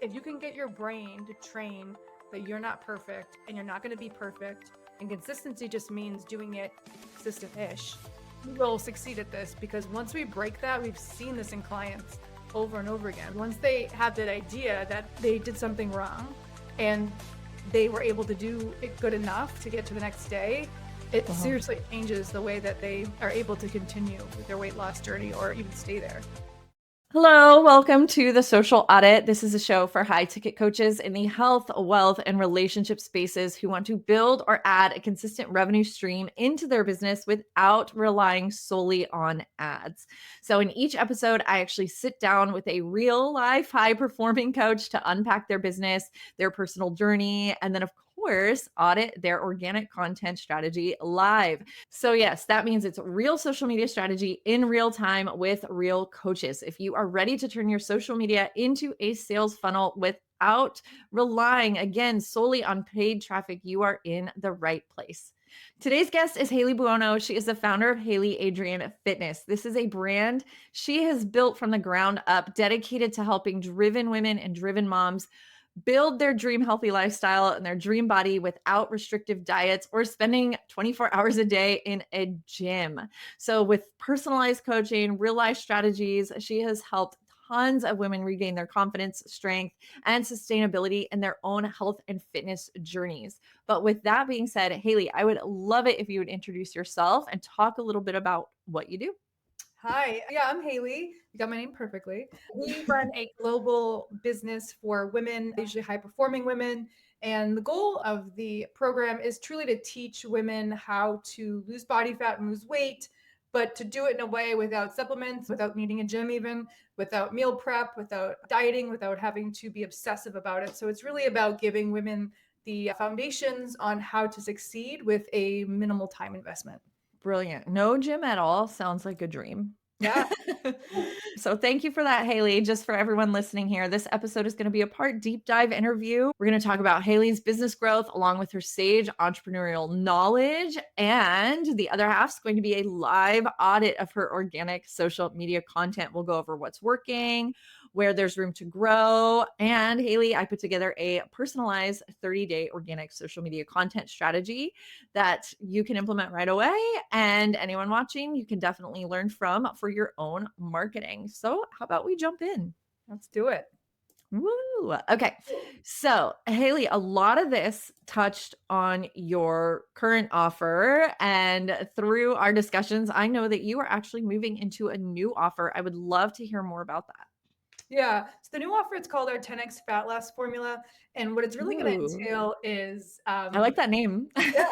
If you can get your brain to train that you're not perfect and you're not going to be perfect, and consistency just means doing it consistent-ish, we will succeed at this, because once we break that, we've seen this in clients over and over again. Once they have that idea that they did something wrong and they were able to do it good enough to get to the next day, it seriously changes the way that they are able to continue with their weight loss journey or even stay there. Hello, welcome to the Social Audit. This is a show for high ticket coaches in the health, wealth, and relationship spaces who want to build or add a consistent revenue stream into their business without relying solely on ads. So, in each episode, I actually sit down with a real life high performing coach to unpack their business, their personal journey, and then, of course, audit their organic content strategy live. So, yes, that means it's real social media strategy in real time with real coaches. If you are ready to turn your social media into a sales funnel without relying, again, solely on paid traffic, you are in the right place. Today's guest is Haylee Buono. She is the founder of Haylee Adrian Fitness. This is a brand she has built from the ground up, dedicated to helping driven women and driven moms build their dream healthy lifestyle and their dream body without restrictive diets or spending 24 hours a day in a gym. So, with personalized coaching, real life strategies, she has helped tons of women regain their confidence, strength, and sustainability in their own health and fitness journeys. But with that being said, Haylee, I would love it if you would introduce yourself and talk a little bit about what you do. Hi, yeah, I'm Haylee. You got my name perfectly. We run a global business for women, usually high performing women. And the goal of the program is truly to teach women how to lose body fat and lose weight, but to do it in a way without supplements, without needing a gym, even without meal prep, without dieting, without having to be obsessive about it. So it's really about giving women the foundations on how to succeed with a minimal time investment. Brilliant. No gym at all sounds like a dream. Yeah. So thank you for that, Haylee. Just for everyone listening here, this episode is going to be a part deep dive interview. We're going to talk about Haylee's business growth along with her sage entrepreneurial knowledge. And the other half is going to be a live audit of her organic social media content. We'll go over what's working, where there's room to grow. And Haylee, I put together a personalized 30-day organic social media content strategy that you can implement right away. And anyone watching, you can definitely learn from for your own marketing. So, how about we jump in? Let's do it. Woo. Okay. So, Haylee, a lot of this touched on your current offer. And through our discussions, I know that you are actually moving into a new offer. I would love to hear more about that. Yeah. So the new offer, it's called our 10x Fat Loss Formula. And what it's really going to Ooh, entail is, I like that name. yeah,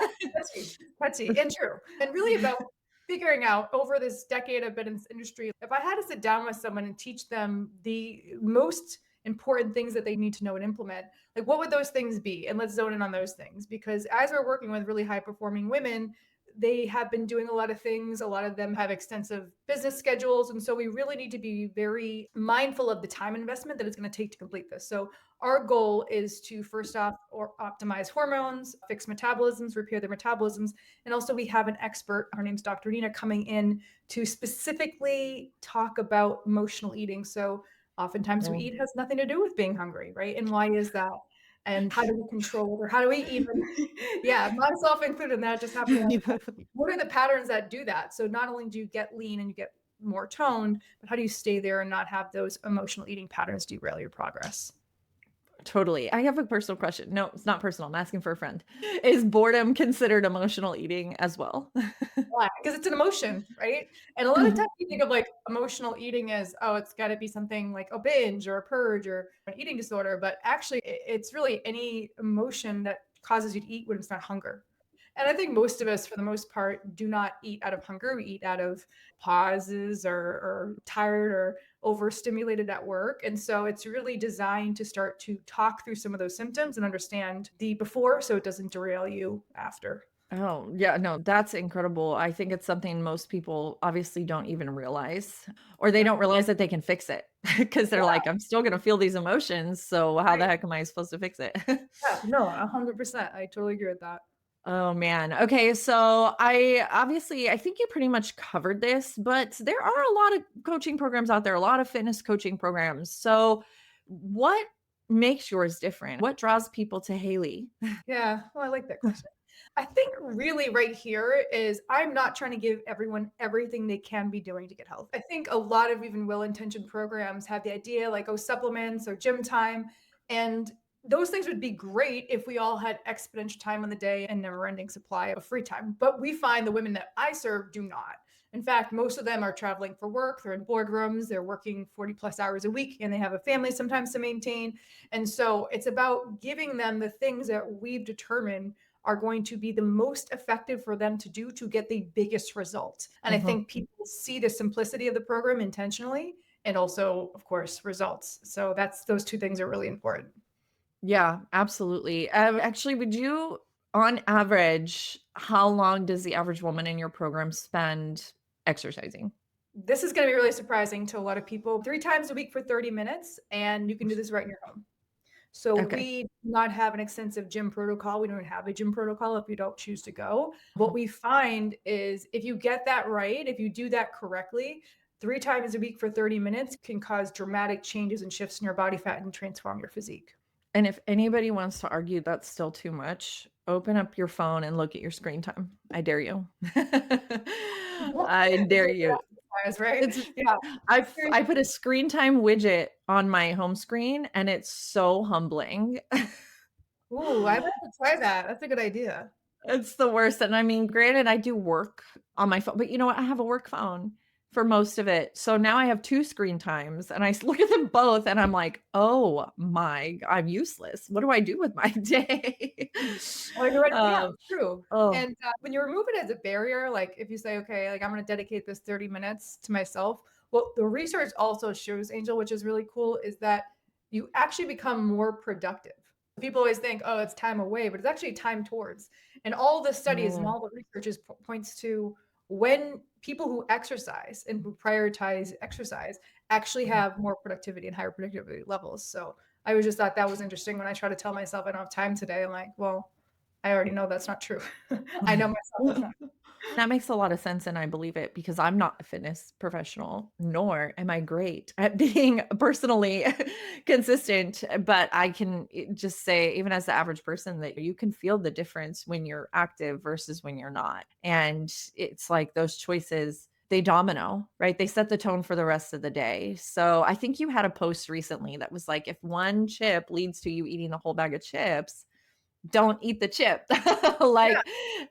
touchy and true. And really about figuring out over this decade I've been in this industry, if I had to sit down with someone and teach them the most important things that they need to know and implement, like what would those things be? And let's zone in on those things, because as we're working with really high performing women, they have been doing a lot of things. A lot of them have extensive business schedules. And so we really need to be very mindful of the time investment that it's going to take to complete this. So our goal is to first off or optimize hormones, fix metabolisms, repair their metabolisms. And also we have an expert, her name's Dr. Nina, coming in to specifically talk about emotional eating. So oftentimes we eat has nothing to do with being hungry, right? And why is that? And how do we control it? Or how do we even, yeah, myself included in that, just happen to, what are the patterns that do that? So not only do you get lean and you get more toned, but how do you stay there and not have those emotional eating patterns derail your progress? Totally. I have a personal question. No, it's not personal. I'm asking for a friend. Is boredom considered emotional eating as well? Why? Because it's an emotion, right? And a lot of times you think of like emotional eating as, oh, it's got to be something like a binge or a purge or an eating disorder. But actually, it's really any emotion that causes you to eat when it's not hunger. And I think most of us, for the most part, do not eat out of hunger. We eat out of pauses or tired or overstimulated at work. And so it's really designed to start to talk through some of those symptoms and understand the before so it doesn't derail you after. Oh, yeah, no, that's incredible. I think it's something most people obviously don't even realize, or they don't realize that they can fix it because they're Yeah, like, I'm still going to feel these emotions. So, how the right. heck am I supposed to fix it? Yeah, no, 100%. I totally agree with that. Oh man. Okay, so I think you pretty much covered this, but there are a lot of coaching programs out there, a lot of fitness coaching programs. So, what makes yours different? What draws people to Haylee? Yeah, well, I like that question. I think really right here is I'm not trying to give everyone everything they can be doing to get health. I think a lot of even well-intentioned programs have the idea like, oh, supplements or gym time. And those things would be great if we all had exponential time in the day and never-ending supply of free time. But we find the women that I serve do not. In fact, most of them are traveling for work, they're in boardrooms, they're working 40 plus hours a week, and they have a family sometimes to maintain. And so it's about giving them the things that we've determined are going to be the most effective for them to do to get the biggest result. And I Mhm. think people see the simplicity of the program intentionally and also, of course, results. So that's those two things are really important. Yeah, absolutely. Actually, would you, on average, how long does the average woman in your program spend exercising? This is going to be really surprising to a lot of people. 3 times a week for 30 minutes, and you can do this right in your home. So Okay. we do not have an extensive gym protocol. We don't have a gym protocol if you don't choose to go. What Mhm. we find is if you get that right, if you do that correctly, 3 times a week for 30 minutes can cause dramatic changes and shifts in your body fat and transform your physique. And if anybody wants to argue that's still too much, open up your phone and look at your screen time. I dare you. I It's dare like you. exercise, right? It's Yeah. I put a screen time widget on my home screen, and it's so humbling. Ooh, I might have to try that. That's a good idea. It's the worst, and I mean, granted, I do work on my phone, but you know what? I have a work phone for most of it, so now I have 2 screen times, and I look at them both, and I'm like, "Oh I'm useless. What do I do with my day?" Well, you're right. Yeah, Um, true. oh, And when you remove it as a barrier, like if you say, okay, like I'm going to dedicate this 30 minutes to myself, what the research also shows, Angel, which is really cool, is that you actually become more productive. People always think, oh, it's time away, but it's actually time towards. And all the studies and oh, all the research points to when people who exercise and who prioritize exercise actually mhm. have more productivity and higher productivity levels. So I was just thought that was interesting when I try to tell myself I don't have time today. I'm like, well, I already know that's not true. I know myself that's not. That makes a lot of sense, and I believe it because I'm not a fitness professional, nor am I great at being personally consistent. But I can just say, even as the average person, that you can feel the difference when you're active versus when you're not. And it's like those choices, they domino, right? They set the tone for the rest of the day. So I think you had a post recently that was like, if one chip leads to you eating the whole bag of chips, don't eat the chip. Yeah, Like,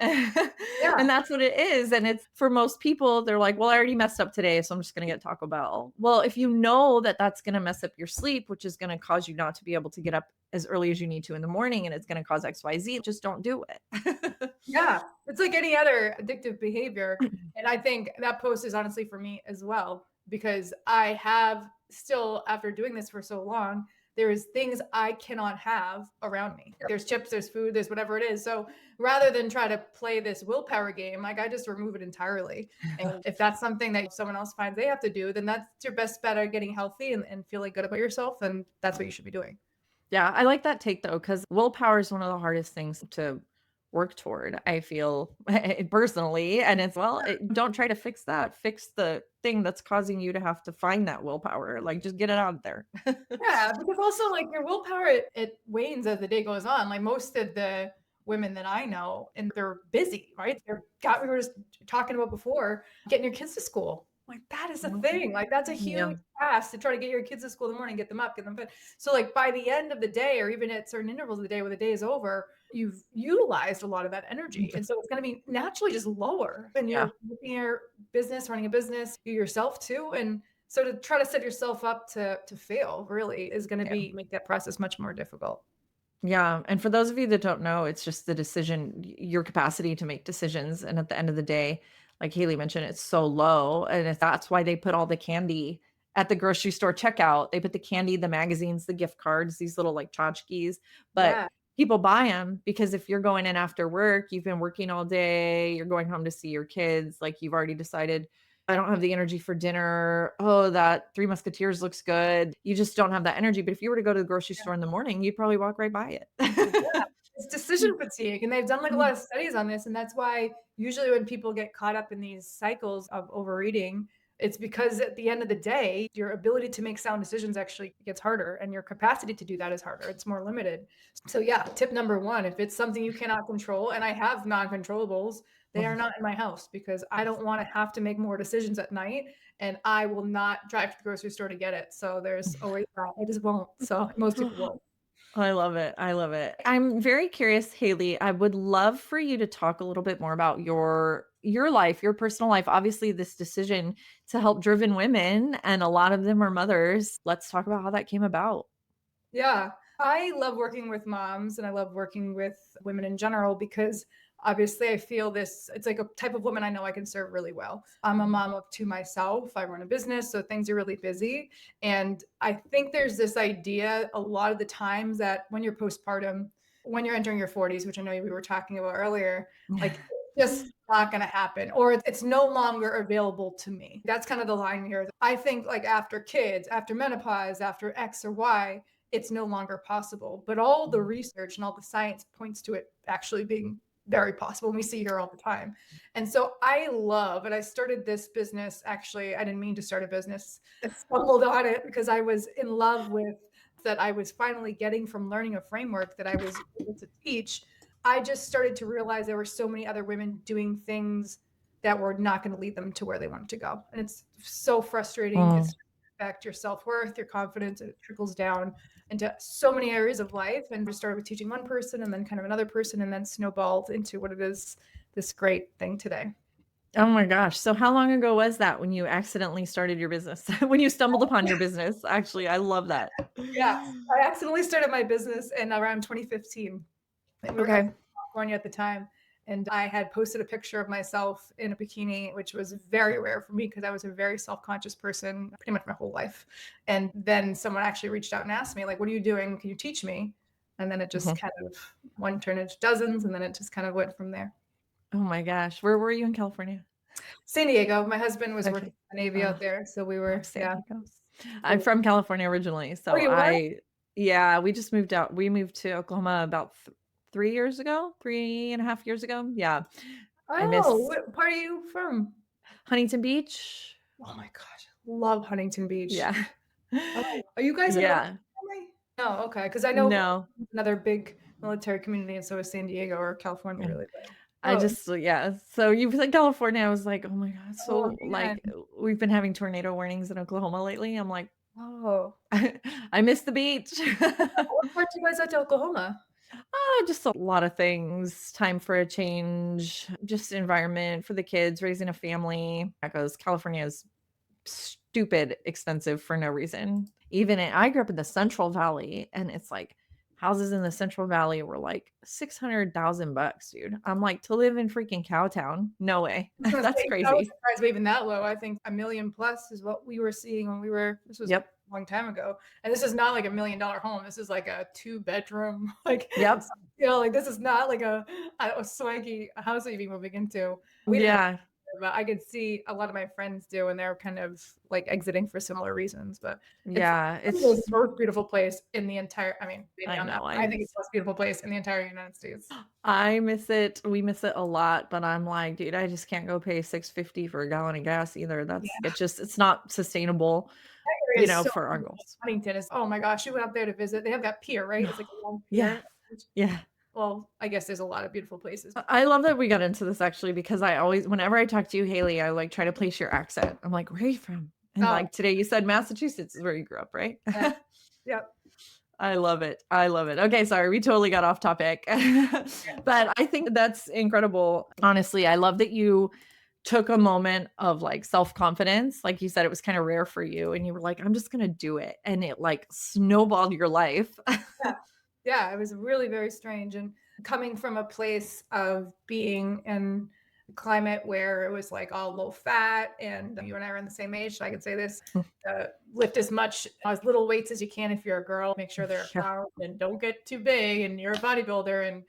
yeah, and that's what it is. And it's for most people, they're like, well, I already messed up today, so I'm just going to get Taco Bell. Well, if you know that that's going to mess up your sleep, which is going to cause you not to be able to get up as early as you need to in the morning, and it's going to cause XYZ, just don't do it. yeah. It's like any other addictive behavior. And I think that post is honestly for me as well, because I have still, after doing this for so long, there's things I cannot have around me. There's chips, there's food, there's whatever it is. So rather than try to play this willpower game, like I just remove it entirely. And if that's something that someone else finds they have to do, then that's your best bet at getting healthy and feeling good about yourself. And that's what you should be doing. Yeah, I like that take though, because willpower is one of the hardest things to work toward. I feel personally, and it's well, don't try to fix that. Fix the thing that's causing you to have to find that willpower. Like, just get it out there. Yeah, because also like your willpower, it wanes as the day goes on. Like most of the women that I know, and they're busy, right? They're got we were just talking about before, getting your kids to school. Like that is a Mhm. thing. Like that's a Yeah, huge task to try to get your kids to school in the morning, get them up, get them fit. So like by the end of the day, or even at certain intervals of the day where the day is over, you've utilized a lot of that energy. And so it's going to be naturally just lower. And yeah, you're looking at your business, running a business, you yourself too. And so to try to set yourself up to fail really is gonna yeah. be make that process much more difficult. Yeah, and for those of you that don't know, it's just the decision your capacity to make decisions, and at the end of the day, like Haley mentioned, it's so low, and if that's why they put all the candy at the grocery store checkout. They put the candy, the magazines, the gift cards, these little, like, tchotchkes, but Yeah, people buy them because if you're going in after work, you've been working all day, you're going home to see your kids, like, you've already decided, "I don't have the energy for dinner. Oh, that Three Musketeers looks good." You just don't have that energy, but if you were to go to the grocery yeah, store in the morning, you'd probably walk right by yeah. it. It's decision fatigue, and they've done, like, a lot of studies on this, and that's why usually when people get caught up in these cycles of overeating, It's because at the end of the day, your ability to make sound decisions actually gets harder and your capacity to do that is harder. It's more limited. So, yeah, tip number one, if it's something you cannot control, and I have non controllables, they are not in my house because I don't want to have to make more decisions at night and I will not drive to the grocery store to get it. So, there's always that. I just won't. So, most people won't. I love it. I love it. I'm very curious, Haley. I would love for you to talk a little bit more about your life, your personal life. Obviously, this decision to help driven women, and a lot of them are mothers. Let's talk about how that came about. Yeah. I love working with moms and I love working with women in general because obviously I feel this, it's like a type of woman I know I can serve really well. I'm a mom of two myself. I run a business, so things are really busy. And I think there's this idea a lot of the times that when you're postpartum, when you're entering your 40s, which I know we were talking about earlier, like it's just not going to happen or it's no longer available to me. That's kind of the line here. I think like after kids, after menopause, after X or Y, it's no longer possible. But all the research and all the science points to it actually being very possible. And we see here all the time. And so I love, and I started this business. Actually, I didn't mean to start a business. I stumbled on it because I was in love with that I was finally getting from learning a framework that I was able to teach. I just started to realize there were so many other women doing things that were not going to lead them to where they wanted to go. And it's so frustrating. Mm. It's affect your self-worth, your confidence, it trickles down into so many areas of life. And we started with teaching one person and then kind of another person and then snowballed into what it is, this great thing today. Oh my gosh. So how long ago was that when you accidentally started your business? When you stumbled upon your business? Actually, I love that. Yeah, I accidentally started my business in around 2015. And we were, I was Okay. in California at the time. And I had posted a picture of myself in a bikini, which was very rare for me because I was a very self-conscious person pretty much my whole life. And then someone actually reached out and asked me, like, what are you doing? Can you teach me? And then it just Mhm. kind of one turned into dozens, and then it just kind of went from there. Oh my gosh. Where were you in California? San Diego, my husband was working Okay. in the Navy out Oh, there. So we love were, San yeah. Diego. I'm So, from California originally, oh, so you were? yeah, we just moved out. We moved to Oklahoma about 3 years ago, 3.5 years ago. Yeah. I Oh, miss what part are you from? Huntington Beach. Oh my gosh, love Huntington Beach. Yeah. Oh, are you guys a military Yeah. family? No, okay, because I know No. another big military community, and so is San Diego or California, Yeah. really. But I oh, just yeah. So you said California, I was like, "Oh my god." oh So, man, like, we've been having tornado warnings in Oklahoma lately. I'm like, oh, I miss the beach. what part do you guys like to Oklahoma? Just a lot of things. Time for a change, just environment for the kids, raising a family. Because California is stupid expensive for no reason. I grew up in the Central Valley, and it's like houses in the Central Valley were like 600,000 bucks, dude. I'm like, to live in freaking Cowtown? No way. I was gonna That's say, I was crazy. surprised we're even that low. I think a million plus is what we were seeing when we were. This was Yep. a long time ago, and this is not like $1 million home. This is like a two-bedroom, like Yep. like this is not like a swanky house that you'd be moving into. We didn't Yeah. but I could see a lot of my friends do, and they're kind of like exiting for similar reasons. But it's Yeah. the It's most beautiful place in the entire. I mean, maybe I on that. know. I think it's the most beautiful place in the entire United States. I miss it. We miss it a lot, but I'm like, dude, I just can't go pay 6.50 for a gallon of gas either. Yeah, It's not sustainable, that area is so for our beautiful. goals. Huntington is. Oh my gosh, you went up there to visit. They have that pier, right? It's like a long Yeah. pier. Yeah. Well, I guess there's a lot of beautiful places. I love that we got into this actually because I always, whenever I talk to you, Haley, I like try to place your accent. I'm like, where are you from? And Oh, like today you said Massachusetts is where you grew up, right? yeah, yep. I love it. I love it. Okay, sorry, we totally got off topic. But I think that's incredible. Honestly, I love that you took a moment of like self-confidence. Like you said, it was kind of rare for you. And you were like, I'm just going to do it. And it like snowballed your life. Yeah. Yeah, it was really very strange. And coming from a place of being in a climate where it was like all low fat, and you and I are in the same age, so I could say this lift as little weights as you can if you're a girl, make sure they're Yeah. round and don't get too big, and you're a bodybuilder and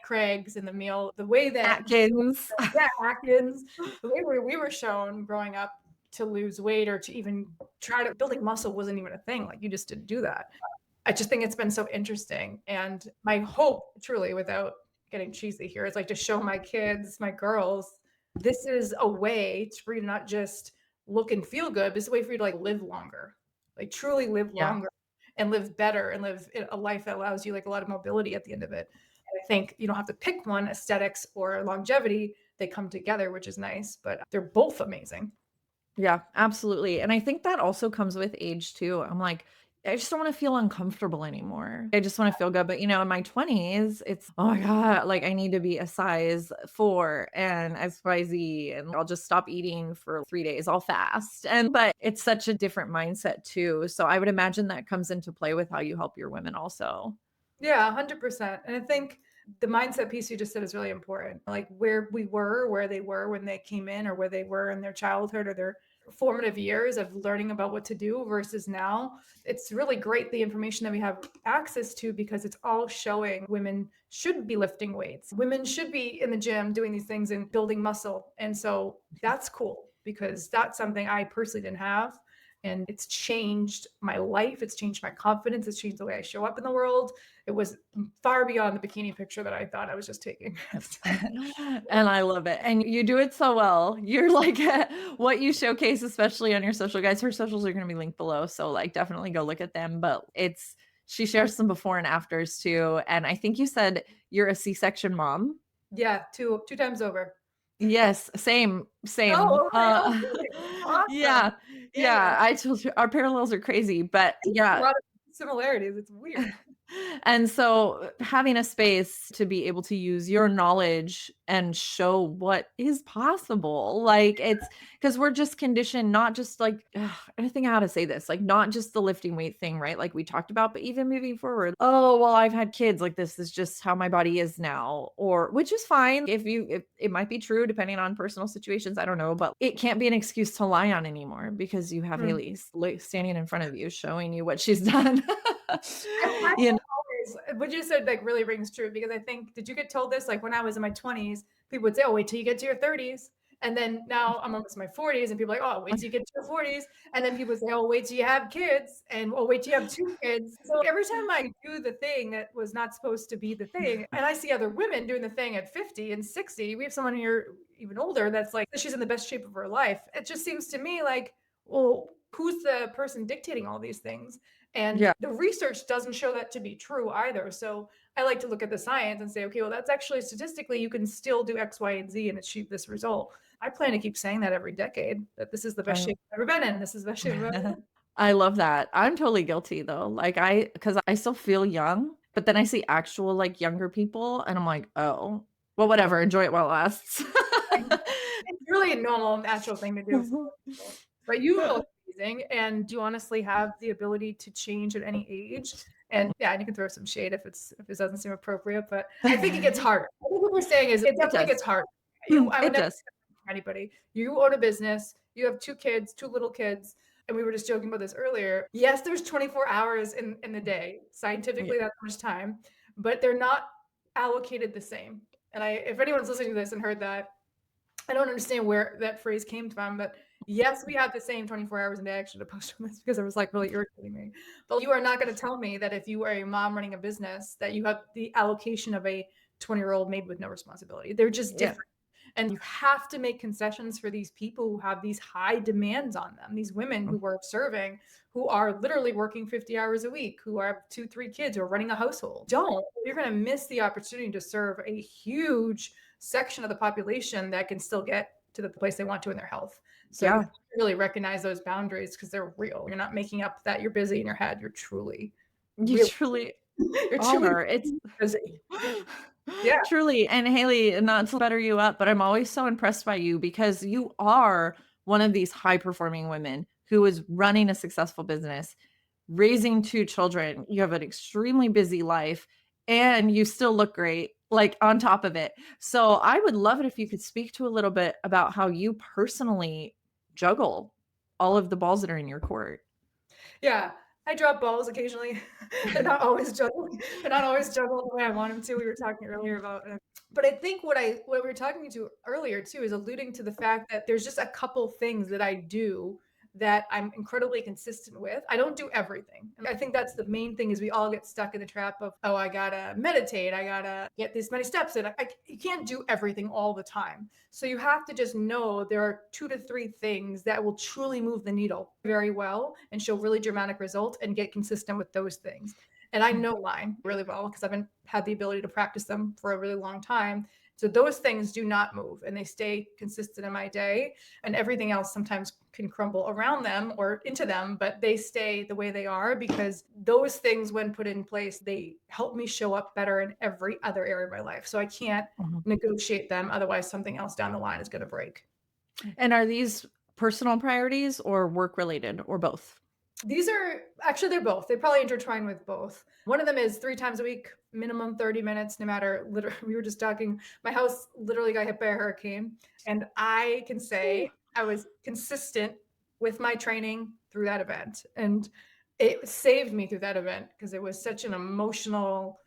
Craig's and the meal, the way that, Atkins. yeah, Atkins, the way we were shown growing up to lose weight or to even try to building muscle wasn't even a thing. Like you just didn't do that. I just think it's been so interesting. And my hope, truly, without getting cheesy here, is like to show my kids, my girls, this is a way for you to not just look and feel good, but it's a way for you to like live longer, like truly live Yeah. longer and live better and live a life that allows you like a lot of mobility at the end of it. And I think you don't have to pick one, aesthetics or longevity. They come together, which is nice, but they're both amazing. Yeah, absolutely. And I think that also comes with age too. I'm like, I just don't want to feel uncomfortable anymore. I just want to feel good. But in my 20s, it's oh my God, like I need to be a size 4 and XYZ, and I'll just stop eating for 3 days. I'll fast. But it's such a different mindset too. So I would imagine that comes into play with how you help your women also. Yeah, 100%. And I think the mindset piece you just said is really important. Like where we were, where they were when they came in, or where they were in their childhood or their formative years of learning about what to do versus now. It's really great the information that we have access to because it's all showing women should be lifting weights. Women should be in the gym doing these things and building muscle. And so that's cool because that's something I personally didn't have. And it's changed my life. It's changed my confidence. It's changed the way I show up in the world. It was far beyond the bikini picture that I thought I was just taking. So, And I love it. And you do it so well. You're like what you showcase, especially on your social guys. Her socials are going to be linked below. So like definitely go look at them. But she shares some before and afters too. And I think you said you're a C-section mom. yeah, two times over. Yes, same, same. Oh, okay. Oh, really? Awesome. Yeah, Yeah, yeah. yeah. I told you our parallels are crazy, but I think there's a yeah, lot of similarities. It's weird. and so having a space to be able to use your knowledge and show what is possible, like it's because we're just conditioned, not just like, I think how to say this, like not just the lifting weight thing, right? Like we talked about, but even moving forward, oh, well, I've had kids, like this is just how my body is now, or which is fine if it might be true depending on personal situations. I don't know, but it can't be an excuse to lie on anymore because you have Hmm. Haley standing in front of you showing you what she's done. I you know, always what you said like really rings true because I think did you get told this like when I was in my 20s, people would say, "Oh, wait till you get to your 30s." And then now I'm almost in my 40s and people are like, "Oh, wait till you get to your 40s." And then people say, "Oh, wait till you have kids." And "Oh, wait till you have two kids." So every time I do the thing that was not supposed to be the thing, and I see other women doing the thing at 50 and 60, we have someone here even older that's like she's in the best shape of her life. It just seems to me like, well, who's the person dictating all these things? And yeah. the research doesn't show that to be true either. So I like to look at the science and say, okay, well, that's actually statistically, you can still do X, Y, and Z and achieve this result. I plan to keep saying that every decade that this is the best I shape I've ever been in. This is the best shape I've ever been in. I love that. I'm totally guilty though. Like because I still feel young, but then I see actual like younger people and I'm like, oh, well, whatever. Enjoy it while it lasts. I know. It's really a normal, natural thing to do for people. But you look amazing and you honestly have the ability to change at any age. And yeah, and you can throw some shade if it doesn't seem appropriate, but I think it gets harder. I think what we're saying is it It definitely does. gets harder. I would It never does. say that for anybody. You own a business, you have two kids, two little kids, and we were just joking about this earlier. Yes, there's 24 hours in the day. Yeah. Scientifically, that's much time, but they're not allocated the same. And if anyone's listening to this and heard that, I don't understand where that phrase came from, but yes, we have the same 24 hours a day. I should have posted on this because it was like really irritating me. But you are not going to tell me that if you are a mom running a business that you have the allocation of a 20-year-old maybe with no responsibility. They're just Yeah. different. And you have to make concessions for these people who have these high demands on them, these women who are serving, who are literally working 50 hours a week, who have two, three kids, who are running a household. Don't. You're going to miss the opportunity to serve a huge section of the population that can still get to the place they want to in their health. So you Yeah. have to really recognize those boundaries because they're real. You're not making up that you're busy in your head. You're truly, You really, truly you're truly are. It's busy. Yeah. truly. And Haley, not to butter you up, but I'm always so impressed by you because you are one of these high performing women who is running a successful business, raising two children. You have an extremely busy life and you still look great, like on top of it. So I would love it if you could speak to a little bit about how you personally juggle all of the balls that are in your court. Yeah. I drop balls occasionally. They're not always juggled. They're not always juggled the way I want them to. We were talking earlier about but I think what we were talking to earlier too is alluding to the fact that there's just a couple things that I do that I'm incredibly consistent with. I don't do everything. And I think that's the main thing is we all get stuck in the trap of, oh, I gotta meditate. I gotta get this many steps in. You can't do everything all the time. So you have to just know there are 2 to 3 things that will truly move the needle very well and show really dramatic results and get consistent with those things. And I know mine really well because I've had the ability to practice them for a really long time. So those things do not move and they stay consistent in my day. And everything else sometimes can crumble around them or into them, but they stay the way they are because those things, when put in place, they help me show up better in every other area of my life. So I can't Mhm. negotiate them. Otherwise, something else down the line is going to break. And are these personal priorities or work related or both? These are actually, they're both. They probably intertwine with both. One of them is 3 times a week, minimum 30 minutes, no matter. Literally, we were just talking. My house literally got hit by a hurricane. And I can say Ooh. I was consistent with my training through that event. And it saved me through that event because it was such an emotional,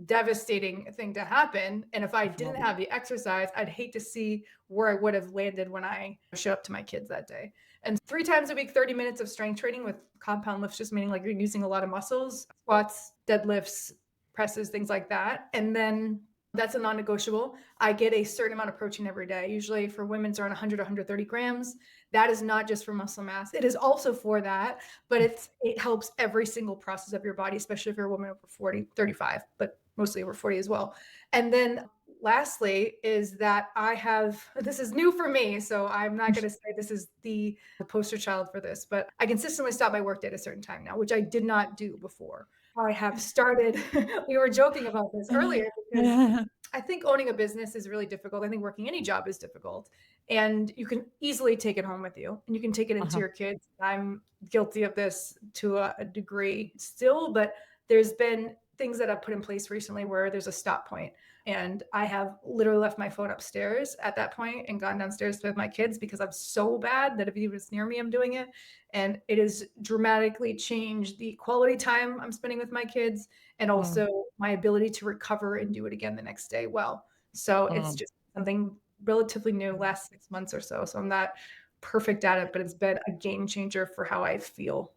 devastating thing to happen. And if I didn't Definitely. have the exercise, I'd hate to see where I would have landed when I showed up to my kids that day. And 3 times a week, 30 minutes of strength training with compound lifts, just meaning like you're using a lot of muscles, squats, deadlifts, presses, things like that. And then that's a non negotiable. I get a certain amount of protein every day. Usually for women, it's around 100 to 130 grams. That is not just for muscle mass, it is also for that, but it helps every single process of your body, especially if you're a woman over 40, 35, but mostly over 40 as well. And then lastly is that I have, this is new for me, so I'm not going to say this is the poster child for this, but I consistently stop my workday at a certain time now, which I did not do before. I have started, we were joking about this earlier because I think owning a business is really difficult. I think working any job is difficult. And you can easily take it home with you and you can take it into Uh-huh. your kids. I'm guilty of this to a degree still, but there's been things that I've put in place recently where there's a stop point. And I have literally left my phone upstairs at that point and gone downstairs with my kids because I'm so bad that if he was near me, I'm doing it. And it has dramatically changed the quality time I'm spending with my kids and Mm, also my ability to recover and do it again the next day well. So it's mm. just something relatively new, last 6 months or so. So I'm not perfect at it, but it's been a game changer for how I feel.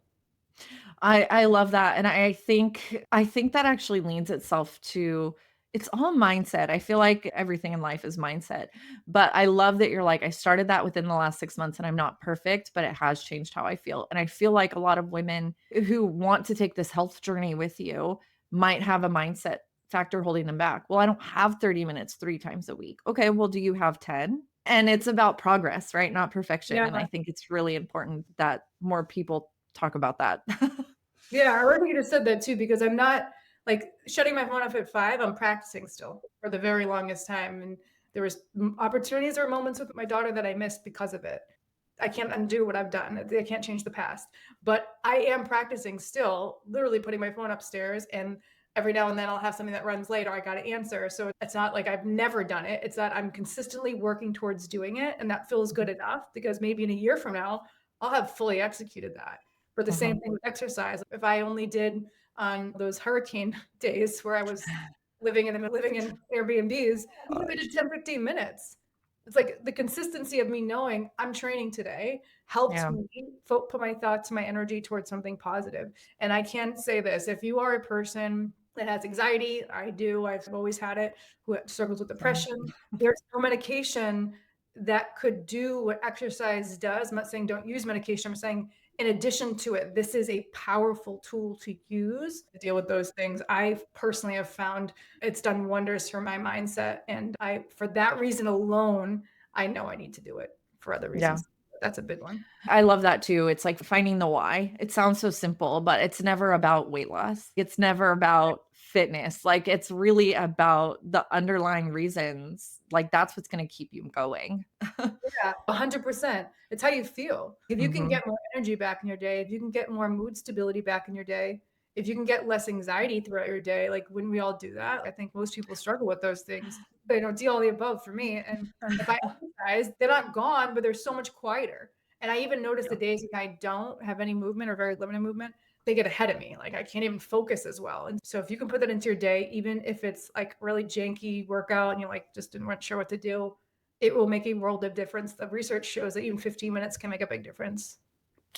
I love that, and I think that actually leans itself to it's all mindset. I feel like everything in life is mindset, but I love that you're like, "I started that within the last 6 months, and I'm not perfect, but it has changed how I feel." And I feel like a lot of women who want to take this health journey with you might have a mindset factor holding them back. "Well, I don't have 30 minutes 3 times a week." Okay, well, do you have 10? And it's about progress, right? Not perfection, Yeah. and I think it's really important that more people talk about that. Yeah, I already just said that too because I'm not like shutting my phone off at 5. I'm practicing still for the very longest time, and there was opportunities or moments with my daughter that I missed because of it. I can't undo what I've done. I can't change the past, but I am practicing still. Literally putting my phone upstairs, and every now and then I'll have something that runs late or I got to answer. So it's not like I've never done it. It's that I'm consistently working towards doing it, and that feels good enough because maybe in a year from now I'll have fully executed that. For the Uh-huh. same thing with exercise. If I only did on those hurricane days where I was living in Airbnbs, even if I did 10, 15 minutes. It's like the consistency of me knowing I'm training today helped Yeah. me put my thoughts, my energy towards something positive. And I can say this, if you are a person that has anxiety, I do, I've always had it, who struggles with Same. depression, there's no medication that could do what exercise does. I'm not saying don't use medication. I'm saying in addition to it, this is a powerful tool to use to deal with those things. I personally have found it's done wonders for my mindset. And for that reason alone, I know I need to do it for other Yeah. reasons. That's a big one. I love that too. It's like finding the why. It sounds so simple, but it's never about weight loss. It's never about fitness. Like it's really about the underlying reasons. Like that's what's going to keep you going. Yeah, 100%. It's how you feel. If you can Mhm. get more energy back in your day, if you can get more mood stability back in your day, if you can get less anxiety throughout your day, like when we all do that, I think most people struggle with those things. They don't do all the above for me. And if I exercise, they're not gone, but they're so much quieter. And I even notice the Yeah. days when I don't have any movement or very limited movement, they get ahead of me. Like I can't even focus as well. And so if you can put that into your day, even if it's like really janky workout and you're like just didn't sure what to do, it will make a world of difference. The research shows that even 15 minutes can make a big difference.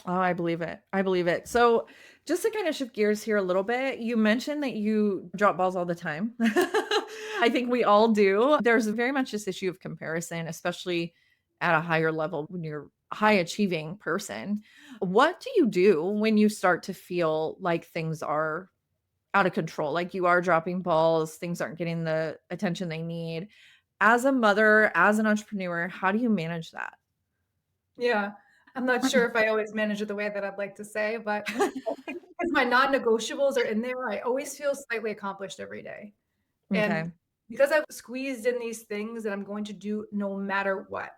Oh, I believe it. I believe it. So, just to kind of shift gears here a little bit, you mentioned that you drop balls all the time. I think we all do. There's very much this issue of comparison, especially at a higher level when you're a high achieving person. What do you do when you start to feel like things are out of control, like you are dropping balls, things aren't getting the attention they need? As a mother, as an entrepreneur, how do you manage that? Yeah. I'm not sure if I always manage it the way that I'd like to say, but I think because my non-negotiables are in there, I always feel slightly accomplished every day. And Okay. because I've squeezed in these things that I'm going to do no matter what.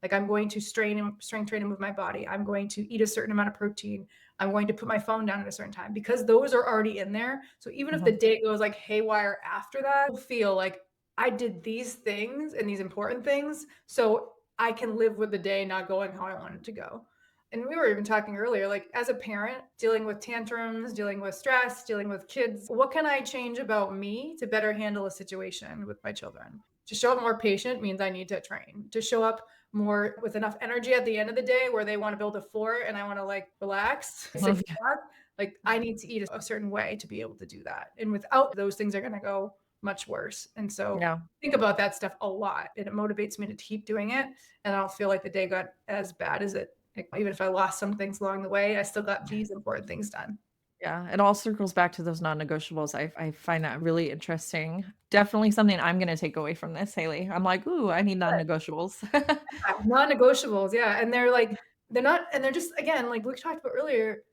Like I'm going to strength train and move my body. I'm going to eat a certain amount of protein. I'm going to put my phone down at a certain time because those are already in there. So even if the Mhm. day goes like haywire after that, I'll feel like I did these things and these important things. So I can live with the day not going how I want it to go. And we were even talking earlier, like as a parent, dealing with tantrums, dealing with stress, dealing with kids, what can I change about me to better handle a situation with my children? To show up more patient means I need to train. To show up more with enough energy at the end of the day where they want to build a fort and I want to like relax, sit back, like I need to eat a certain way to be able to do that. And without those things are going to go much worse. And so Yeah. think about that stuff a lot. And it motivates me to keep doing it. And I don't feel like the day got as bad as it, like, even if I lost some things along the way, I still got these important things done. Yeah, it all circles back to those non-negotiables. I find that really interesting. Definitely something I'm gonna take away from this, Haley. I'm like, "Ooh, I need non-negotiables." Non-negotiables, yeah. And they're like, they're not, and they're just, again, like we talked about earlier,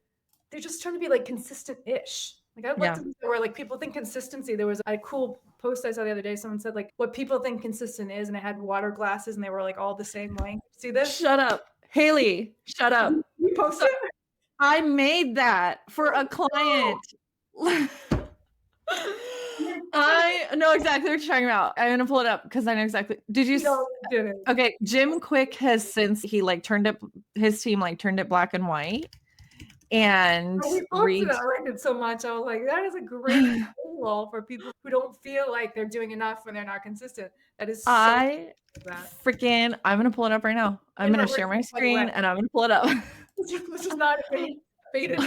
they're just trying to be like consistent-ish. Like I'd like to Yeah. think that where like people think consistency. There was a cool post I saw the other day. Someone said like what people think consistent is, and it had water glasses and they were like all the same length. See this? Shut up. Haley, shut You up. post So it? I made that for a client. I know exactly what you're talking about. I'm gonna pull it up because I know exactly. Did you No, s you didn't. Okay, Jim Quick has since he, like, turned it his team, like, turned it black and white and When you posted read it, I liked it so much. I was like, that is a great visual for people who don't feel like they're doing enough when they're not consistent. That is so I that. I'm gonna pull it up right now. I'm And gonna we're share my like, what? screen and I'm gonna pull it up. This is not baited.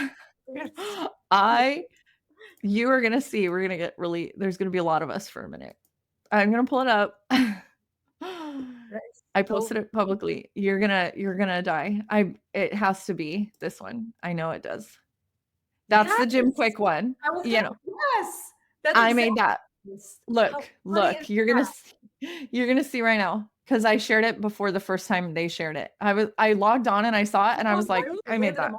I You are gonna see, we're gonna get really there's gonna be a lot of us for a minute. I'm gonna pull it up. That is I so posted it publicly. You're gonna die. I It has to be this one. I know it does. That's the Jim yes! Quick one. I was You gonna know, yes! That's I exactly made that. this. How Look, funny is look, you're gonna see right now because I shared it before the first time they shared it. I logged on and I saw it and I oh was like, my "I where made did that."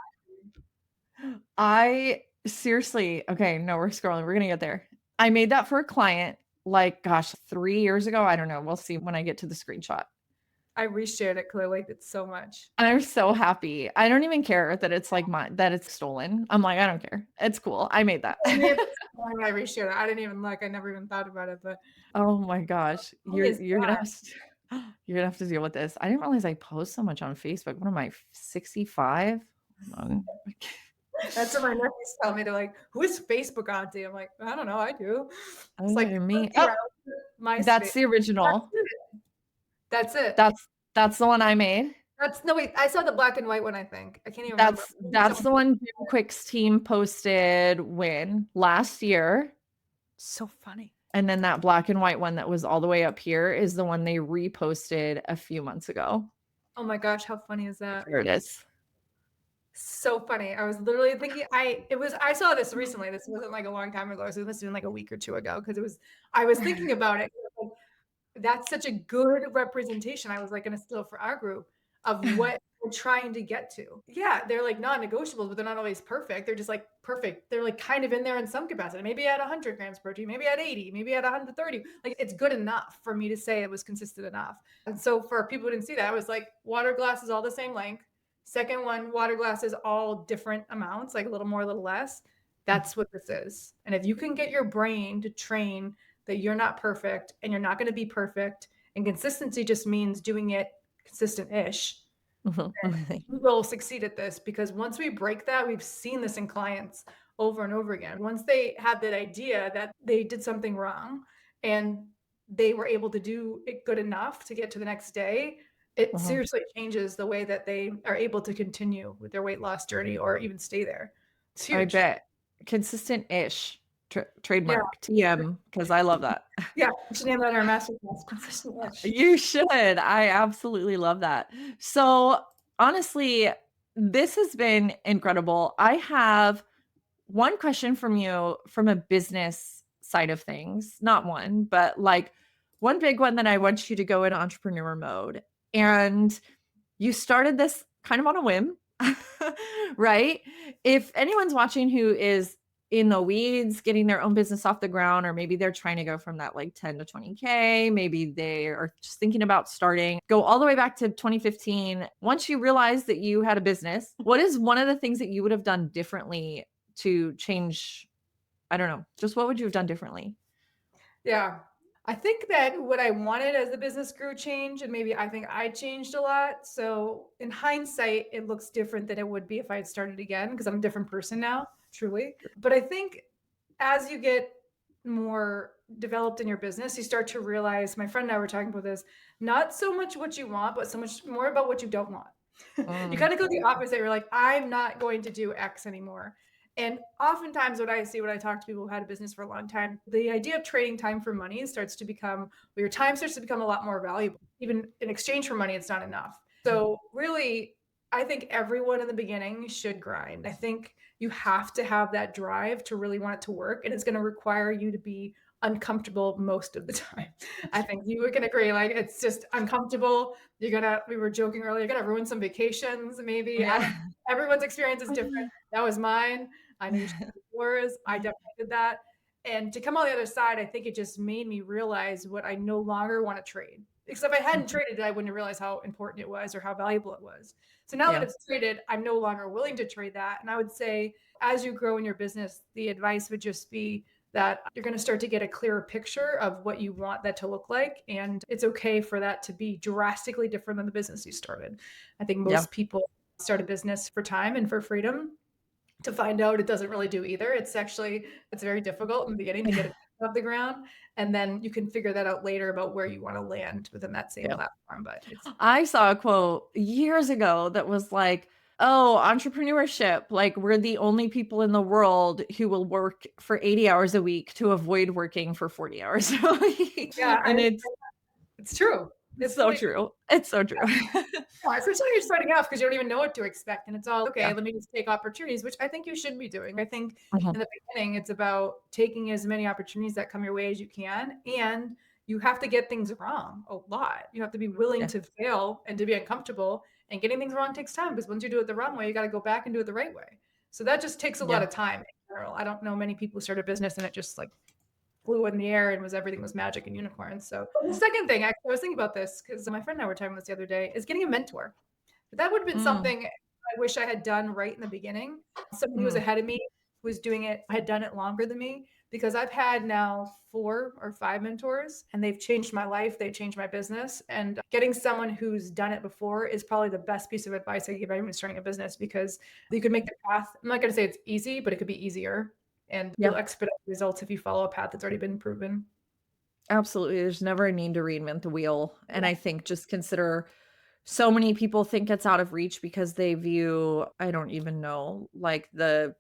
I I seriously okay, no, we're scrolling. We're gonna get there. I made that for a client, like, gosh, 3 years ago. I don't know. We'll see when I get to the screenshot. I reshared it 'cause I liked it so much. I'm so happy. I don't even care that it's like mine that it's stolen. I'm like, "I don't care. It's cool. I made that." I may have I reshared it. I didn't even look. I never even thought about it, but Oh my gosh. funny is You're gonna that? have to you're gonna have to deal with this. I didn't realize I post so much on Facebook. What am I, 65? Hold on. That's what my nephews tell me. They're like, "Who is Facebook auntie?" I'm like, "I don't know. I do." It's like Me. first Oh, year I was MySpace. that's the That's original. it. That's it. That's the one I made. That's no, wait, I saw the black and white one, I think. I can't even remember. Maybe That's someone the one Jim Quick's team posted when? Last year, so funny. and then that black and white one that was all the way up here is the one they reposted a few months ago. Oh my gosh, how funny is that? There it is. So funny. I was literally thinking I saw this recently. This wasn't like a long time ago. So this was like a week or 2 ago because I was thinking about it. Like, that's such a good representation. I was like gonna steal for our group of what we're trying to get to. Yeah, they're like non-negotiables, but they're not always perfect. They're just like perfect. They're like kind of in there in some capacity. Maybe at 100 grams protein, maybe at 80, maybe at 130. Like it's good enough for me to say it was consistent enough. And so for people who didn't see that, I was like water glasses all the same length. Second one, water glasses all different amounts, like a little more, a little less. That's what this is. And if you can get your brain to train that you're not perfect and you're not going to be perfect, and consistency just means doing it consistent-ish, Mhm. we will succeed at this because once we break that, we've seen this in clients over and over again. Once they have that idea that they did something wrong and they were able to do it good enough to get to the next day, It Uh-huh. seriously changes the way that they are able to continue with their weight loss journey or even stay there. It's I huge. bet. Consistent-ish, Yeah. trademark, TM, because I love that. Yeah, we should name that our masterclass, consistent-ish. You should. I absolutely love that. So, honestly, this has been incredible. I have one question from you from a business side of things. Not one, but like one big one that I want you to go in entrepreneur mode. And you started this kind of on a whim, right? If anyone's watching who is in the weeds getting their own business off the ground, or maybe they're trying to go from that like 10 to 20K, maybe they are just thinking about starting, go all the way back to 2015. Once you realized that you had a business, what is one of the things that you would have done differently to change? I don't know, just what would you have done differently? Yeah. I think that what I wanted as the business grew changed, and maybe I think I changed a lot. So in hindsight, it looks different than it would be if I had started again because I'm a different person now, truly. But I think as you get more developed in your business, you start to realize, my friend and I were talking about this, not so much what you want, but so much more about what you don't want. You Mm, kind of go the opposite. You're like, I'm not going to do X anymore. And oftentimes, what I see when I talk to people who had a business for a long time, the idea of trading time for money starts to become, well, your time starts to become a lot more valuable. Even in exchange for money, it's not enough. So, really, I think everyone in the beginning should grind. I think you have to have that drive to really want it to work. And it's going to require you to be uncomfortable most of the time. I think you can agree. Like, it's just uncomfortable. We were joking earlier, you're gonna ruin some vacations, maybe. I don't yeah. Everyone's experience is different. That was mine. I know you shared yours. I definitely did that. And to come on the other side, I think it just made me realize what I no longer want to trade. Because if I hadn't traded it, I wouldn't realize how important it was or how valuable it was. So now that Yeah. it's traded, I'm no longer willing to trade that. And I would say, as you grow in your business, the advice would just be that you're going to start to get a clearer picture of what you want that to look like. And it's okay for that to be drastically different than the business you started. I think Yeah. most people start a business for time and for freedom, to find out it doesn't really do either. It's very difficult in the beginning to get it off the ground. And then you can figure that out later about where you want to land within that same Yeah. platform. But it's I saw a quote years ago that was like, "Oh, entrepreneurship, like we're the only people in the world who will work for 80 hours a week to avoid working for 40 hours a week." yeah, And it's it's true. It's so really true. It's so true. well, especially when you're starting off because you don't even know what to expect. And it's all okay, Yeah. let me just take opportunities, which I think you should be doing. I think Mhm. in the beginning, it's about taking as many opportunities that come your way as you can. And you have to get things wrong a lot. You have to be willing Yeah. to fail and to be uncomfortable. And getting things wrong takes time because once you do it the wrong way, you got to go back and do it the right way. So that just takes a lot Yeah. of time in general. I don't know many people who start a business and it just like flew in the air and was everything was magic and unicorns. So the second thing, actually, I was thinking about this because my friend and I were talking about this the other day, is getting a mentor. That would have been Mm, something I wish I had done right in the beginning. Somebody who was mm. ahead of me was doing it, had done it longer than me, because I've had now 4 or 5 mentors and they've changed my life. They've changed my business. And getting someone who's done it before is probably the best piece of advice I give anyone starting a business because you could make the path. I'm not going to say it's easy, but it could be easier. And Yeah. you'll expedite results if you follow a path that's already been proven. Absolutely. There's never a need to reinvent the wheel. And I think just consider so many people think it's out of reach because they view, I don't even know, like the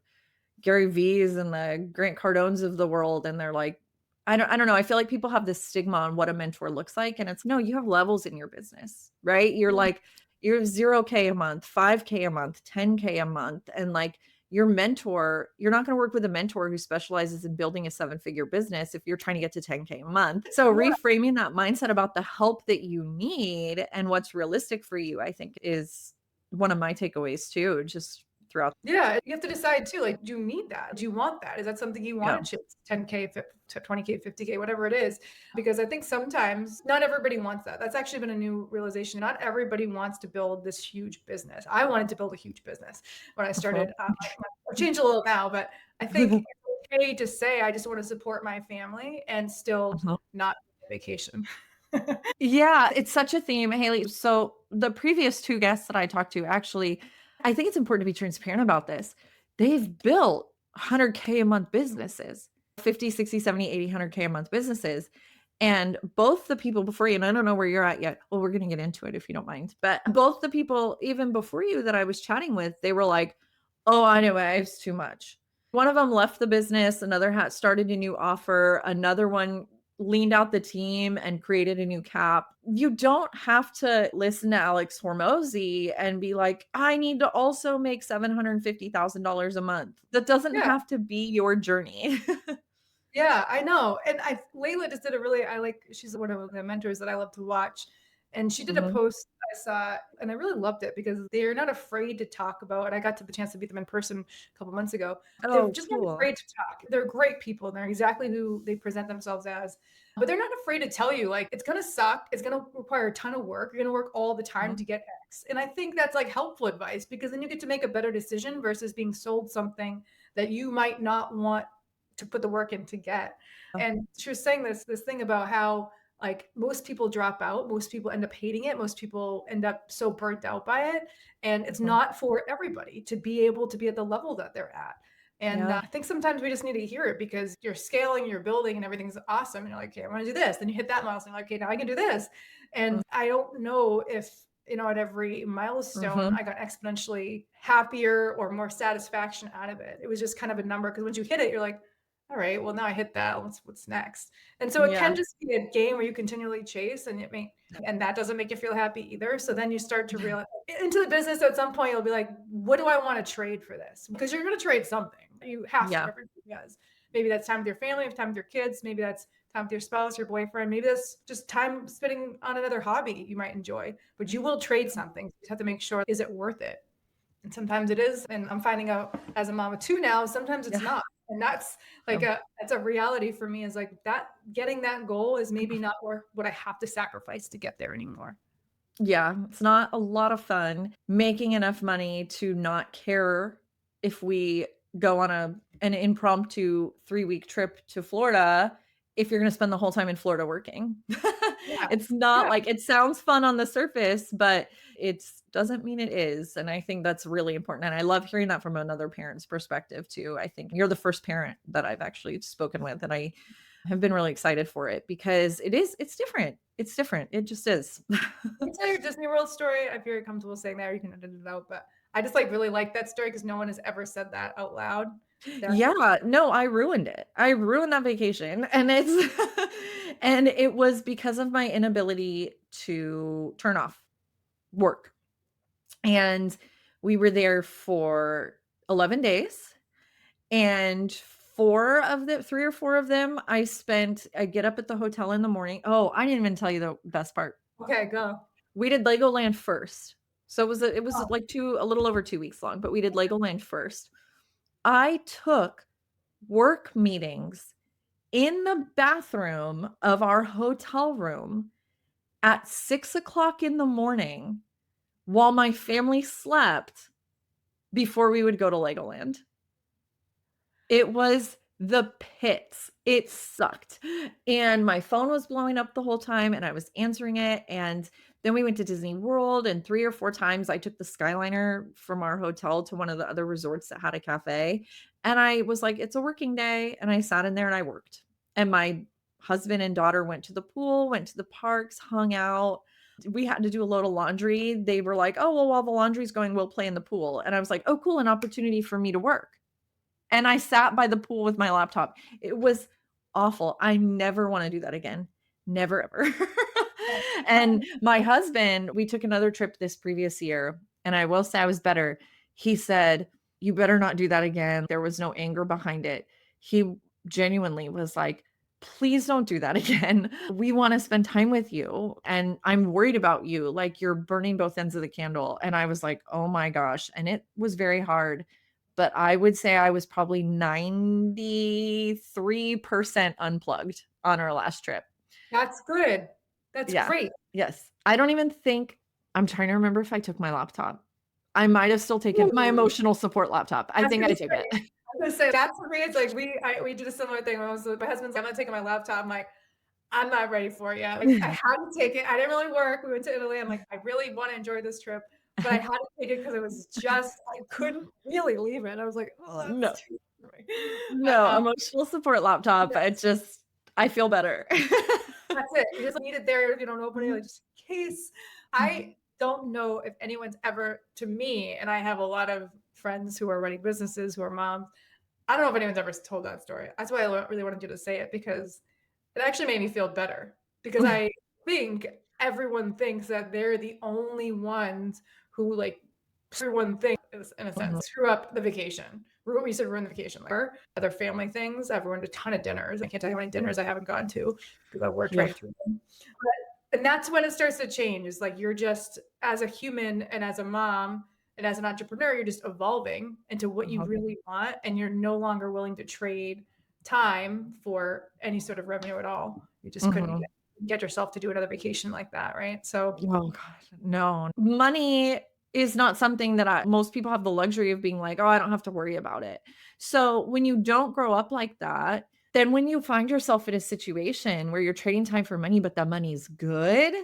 Gary V's and the Grant Cardones of the world, and they're like, I don't know. I feel like people have this stigma on what a mentor looks like, and it's no, you have levels in your business, right? You're Yeah. like you're 0K a month, 5K a month, 10K a month, and like your mentor, you're not going to work with a mentor who specializes in building a seven-figure business if you're trying to get to 10K a month. So reframing that mindset about the help that you need and what's realistic for you, I think is one of my takeaways too, just throughout. Yeah, you have to decide too, like, do you need that? Do you want that? Is that something you Yeah. want to chase? 10K, to 20K, 50K, whatever it is. Because I think sometimes not everybody wants that. That's actually been a new realization. Not everybody wants to build this huge business. I wanted to build a huge business when I Uh-huh. started. I've changed a little now, but I think it's okay to say I just want to support my family and still Uh-huh. not vacation. Yeah, it's such a theme, Haley. So the previous two guests that I talked to, actually, I think it's important to be transparent about this. They've built 100K a month businesses, 50, 60, 70, 80, 100K a month businesses. And both the people before you, and I don't know where you're at yet. Well, we're gonna get into it if you don't mind. But both the people even before you that I was chatting with, they were like, "Oh, anyway, it's too much." One of them left the business, another had started a new offer, another one leaned out the team and created a new cap. You don't have to listen to Alex Hormozy and be like, "I need to also make $750,000 a month." That doesn't Yeah. have to be your journey. Yeah, I know. And Layla just did a really she's one of the mentors that I love to watch. And she did a Mhm. post I saw and I really loved it because they're not afraid to talk about, and I got to the chance to meet them in person a couple months ago. They're Oh, just not cool. afraid to talk. They're great people and they're exactly who they present themselves as. But they're not afraid to tell you like it's gonna suck, it's gonna require a ton of work. You're gonna work all the time Mhm. to get X. And I think that's like helpful advice because then you get to make a better decision versus being sold something that you might not want to put the work in to get. And she was saying this thing about how like most people drop out, most people end up hating it, most people end up so burnt out by it, and it's Mhm. not for everybody to be able to be at the level that they're at. And Yeah. I think sometimes we just need to hear it because you're scaling, you're building, and everything's awesome. And you're like, okay, I want to do this. Then you hit that milestone, like, okay, now I can do this. Mm, And I don't know if at every milestone, mhm. I got exponentially happier or more satisfaction out of it. It was just kind of a number because once you hit it, you're like, all right, well, now I hit that. What's next? And so it Yeah. can just be a game where you continually chase and that doesn't make you feel happy either. So then you start to realize into the business at some point you'll be like, what do I want to trade for this? Because you're going to trade something. You have to. Yeah. Everybody does. Maybe that's time with your family, time with your kids. Maybe that's time with your spouse, your boyfriend. Maybe that's just time spending on another hobby you might enjoy. But you will trade something. You just have to make sure, is it worth it? And sometimes it is. And I'm finding out as a mom of two now, sometimes it's Yeah. not. And that's like Um, that's a reality for me is like that getting that goal is maybe not worth what I have to sacrifice to get there anymore. yeah, it's not a lot of fun making enough money to not care if we go on an impromptu 3-week trip to Florida if you're gonna spend the whole time in Florida working. Yeah. It's not Yeah. like it sounds fun on the surface, but it's doesn't mean it is, and I think that's really important, and I love hearing that from another parent's perspective too. I think you're the first parent that I've actually spoken with, and I have been really excited for it because it's different. It's different. It just is. Can you tell your Disney World story? I'm very comfortable saying that, or you can edit it out. But I just like really like that story because no one has ever said that out loud. That Yeah, no, I ruined it. I ruined that vacation, and it's and it was because of my inability to turn off work. And we were there for 11 days, and 4 of the 3 or 4 of them I get up at the hotel in the morning. Oh, I didn't even tell you the best part. okay, go. We did Legoland first. So it was Oh, like a little over 2 weeks long, but we did Legoland first. I took work meetings in the bathroom of our hotel room at 6 o'clock in the morning while my family slept before we would go to Legoland. It was the pits. It sucked. And my phone was blowing up the whole time and I was answering it. And then we went to Disney World, and 3 or 4 times I took the Skyliner from our hotel to one of the other resorts that had a cafe. And I was like, it's a working day. And I sat in there and I worked. And my husband and daughter went to the pool, went to the parks, hung out. We had to do a load of laundry. They were like, oh, well, while the laundry's going, we'll play in the pool. And I was like, oh, cool, an opportunity for me to work. And I sat by the pool with my laptop. It was awful. I never wanna do that again. Never ever. And my husband, we took another trip this previous year, and I will say I was better. He said, "You better not do that again." There was no anger behind it. He genuinely was like, "Please don't do that again. We wanna spend time with you, and I'm worried about you, like, you're burning both ends of the candle." And I was like, "Oh my gosh," and it was very hard, but I would say I was probably 93% unplugged on our last trip. that's good. That's Yeah. great. Yes. I don't even think I'm trying to remember if I took my laptop. I might have still taken my Ooh, emotional support laptop. I I was think gonna I say took it. that's for me. It's like we did a similar thing. When I was my husband's like, I'm not taking my laptop. I'm like, I'm not ready for it yet. Like I had to take it. I didn't really work. We went to Italy. I'm like, I really want to enjoy this trip, but I had to take it because it was just I couldn't really leave it. I was like, oh, that's No. too for me. But No, emotional support laptop. yes. I feel better. That's it. You just need it there, nobody, like, Mhm, just in case. mhm. I don't know if anyone's ever to me, and I have a lot of friends who are running businesses who are moms. I don't know if anyone's ever told that story. That's why I really wanted you to say it because it actually made me feel better because I think everyone thinks that they're the only ones who like everyone thinks in a Mhm, sense screw up the vacation. We said ruin the vacation. Like other family things. I've ruined a ton of dinners. I can't tell you how many dinners I haven't gone to because I've worked yeah, right through them. And that's when it starts to change. It's like you're just as a human and as a mom and as an entrepreneur, you're just evolving into what you uh-huh, really want, and you're no longer willing to trade time for any sort of revenue at all. You just couldn't mhm. get yourself to do another vacation like that, right? So Oh gosh, no. Money is not something that most people have the luxury of being like, "Oh, I don't have to worry about it." So, when you don't grow up like that, then when you find yourself in a situation where you're trading time for money, but the money's good,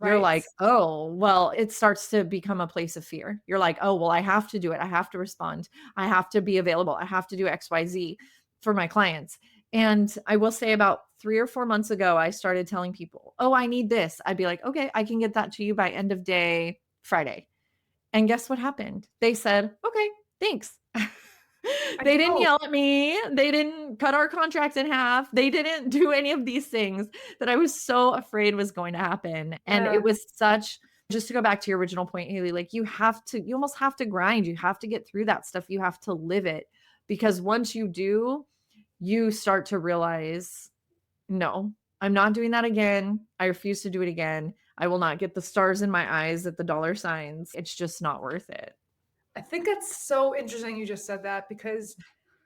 you're right. like, "Oh," well, it starts to become a place of fear. You're like, "Oh, well, I have to do it. I have to respond. I have to be available. I have to do XYZ for my clients." And I will say about 3 or 4 months ago, I started telling people, "Oh, I need this." I'd be like, "Okay, I can get that to you by end of day Friday." And guess what happened? They said, "Okay, thanks." I They didn't know. yell at me. They didn't cut our contract in half. They didn't do any of these things that I was so afraid was going to happen. And Yeah. it was such just to go back to your original point, Haley, like you almost have to grind. You have to get through that stuff. You have to live it because once you do, you start to realize, no, I'm not doing that again. I refuse to do it again. I will not get the stars in my eyes at the dollar signs. It's just not worth it. I think that's so interesting you just said that because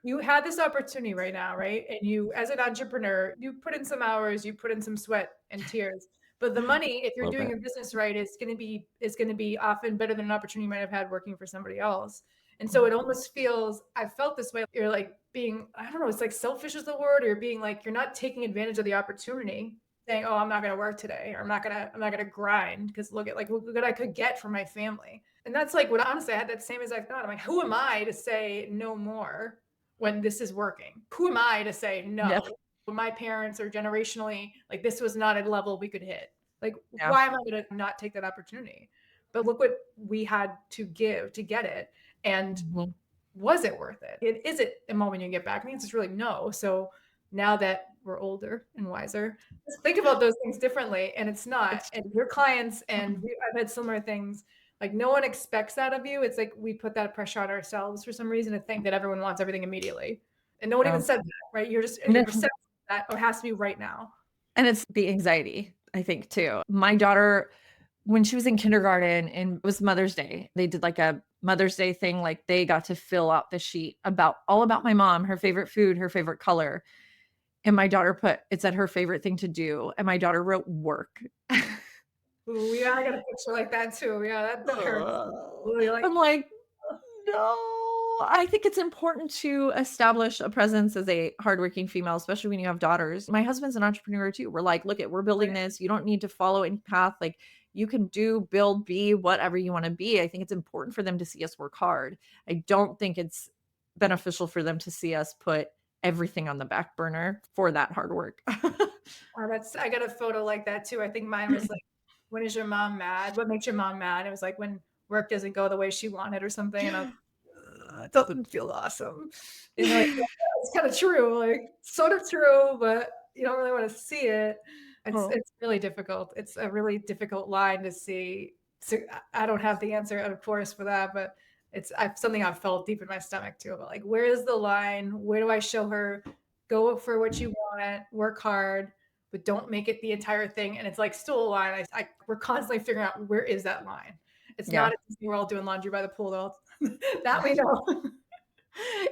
you had this opportunity right now, right? And you, as an entrepreneur, you put in some hours, you put in some sweat and tears. But the money, if you're Love doing it. your business right, is going to be often better than an opportunity you might have had working for somebody else. And so it almost feels, I felt this way. You're like being, I don't know, it's like selfish is the word, or being like you're not taking advantage of the opportunity, saying, "Oh, I'm not going to work today, or I'm not going to grind because look at like look what I could get from my family." And that's like what honestly I had that same exact thought. I'm like, who am I to say no more when this is working? Who am I to say Yeah. no? When my parents are generationally like this was not a level we could hit. Like, Yeah. why am I going to not take that opportunity? But look what we had to give to get it. And Mhm. was it worth it? Is it a moment you get back? The answer is really no. So now that we're older and wiser, just think about those things differently. And it's not. It's And your clients mhm. I've had similar things. Like no one expects that of you. It's like we put that pressure on ourselves for some reason to think that everyone wants everything immediately. And no one even Yeah. said that, right? You're No. obsessed with that. Oh, it has to be right now. And it's the anxiety, I think, too. My daughter, when she was in kindergarten and it was Mother's Day, they did like a Mother's Day thing, like they got to fill out the sheet about all about my mom, her favorite food, her favorite color. And my daughter put it said her favorite thing to do, and my daughter wrote work. Ooh, yeah, I got a picture like that too. Yeah, that hurts. Ugh. Ooh, you're like, I'm like, "No." I think it's important to establish a presence as a hardworking female, especially when you have daughters. My husband's an entrepreneur too. We're like, "Look we're building this. You don't need to follow any path. Like, you can do, build, be whatever you wanna be." I think it's important for them to see us work hard. I don't think it's beneficial for them to see us put everything on the back burner for that hard work. oh, that's I got a photo like that too. I think mine was like, when is your mom mad? What makes your mom mad? It was like when work doesn't go the way she wanted or something. And I was it doesn't feel awesome. And you're like, yeah, it's kind of true, like sort of true, but you don't really want to see it. Oh. It's really difficult. It's a really difficult line to see. So I don't have the answer, of course, for that, but something I've felt deep in my stomach too. About like, where is the line? Where do I show her? Go for what you want, work hard, but don't make it the entire thing. And it's like still a line. We're constantly figuring out where is that line. It's not Yeah. a Disney World doing laundry by the pool though. That we know.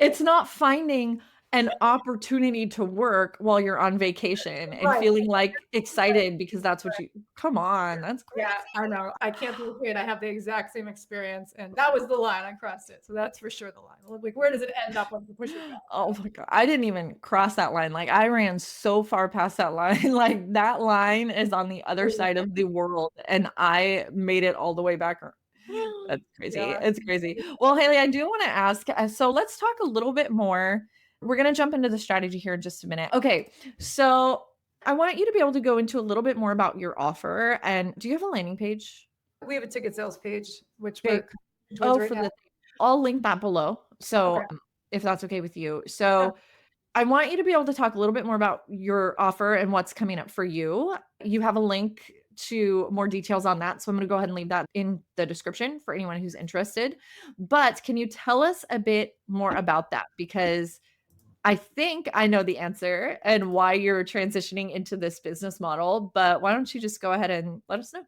It's not finding an opportunity to work while you're on vacation and Right, feeling, like, excited because that's what you come on, that's yeah, crazy. I know. I can't be a kid. I have the exact same experience, and that was the line. I crossed it, so that's for sure the line. Like, where does it end up once you push it back? Oh my god, I didn't even cross that line, like, I ran so far past that line, like, that line is on the other side of the world, and I made it all the way back ar That's crazy, Yeah. it's crazy. Well, Haley, I do wanna ask, so let's talk a little bit more we're gonna jump into the strategy here in just a minute. Okay, so I want you to be able to go into a little bit more about your offer. And do you have a landing page? We have a ticket sales page, which we're Okay. towards Oh, right for now. the I'll link that below. Okay. So if that's okay with you. Yeah. So I want you to be able to talk a little bit more about your offer and what's coming up for you. You have a link to more details on that. So I'm going to go ahead and leave that in the description for anyone who's interested. But can you tell us a bit more about that? Because I think I know the answer and why you're transitioning into this business model. But why don't you just go ahead and let us know?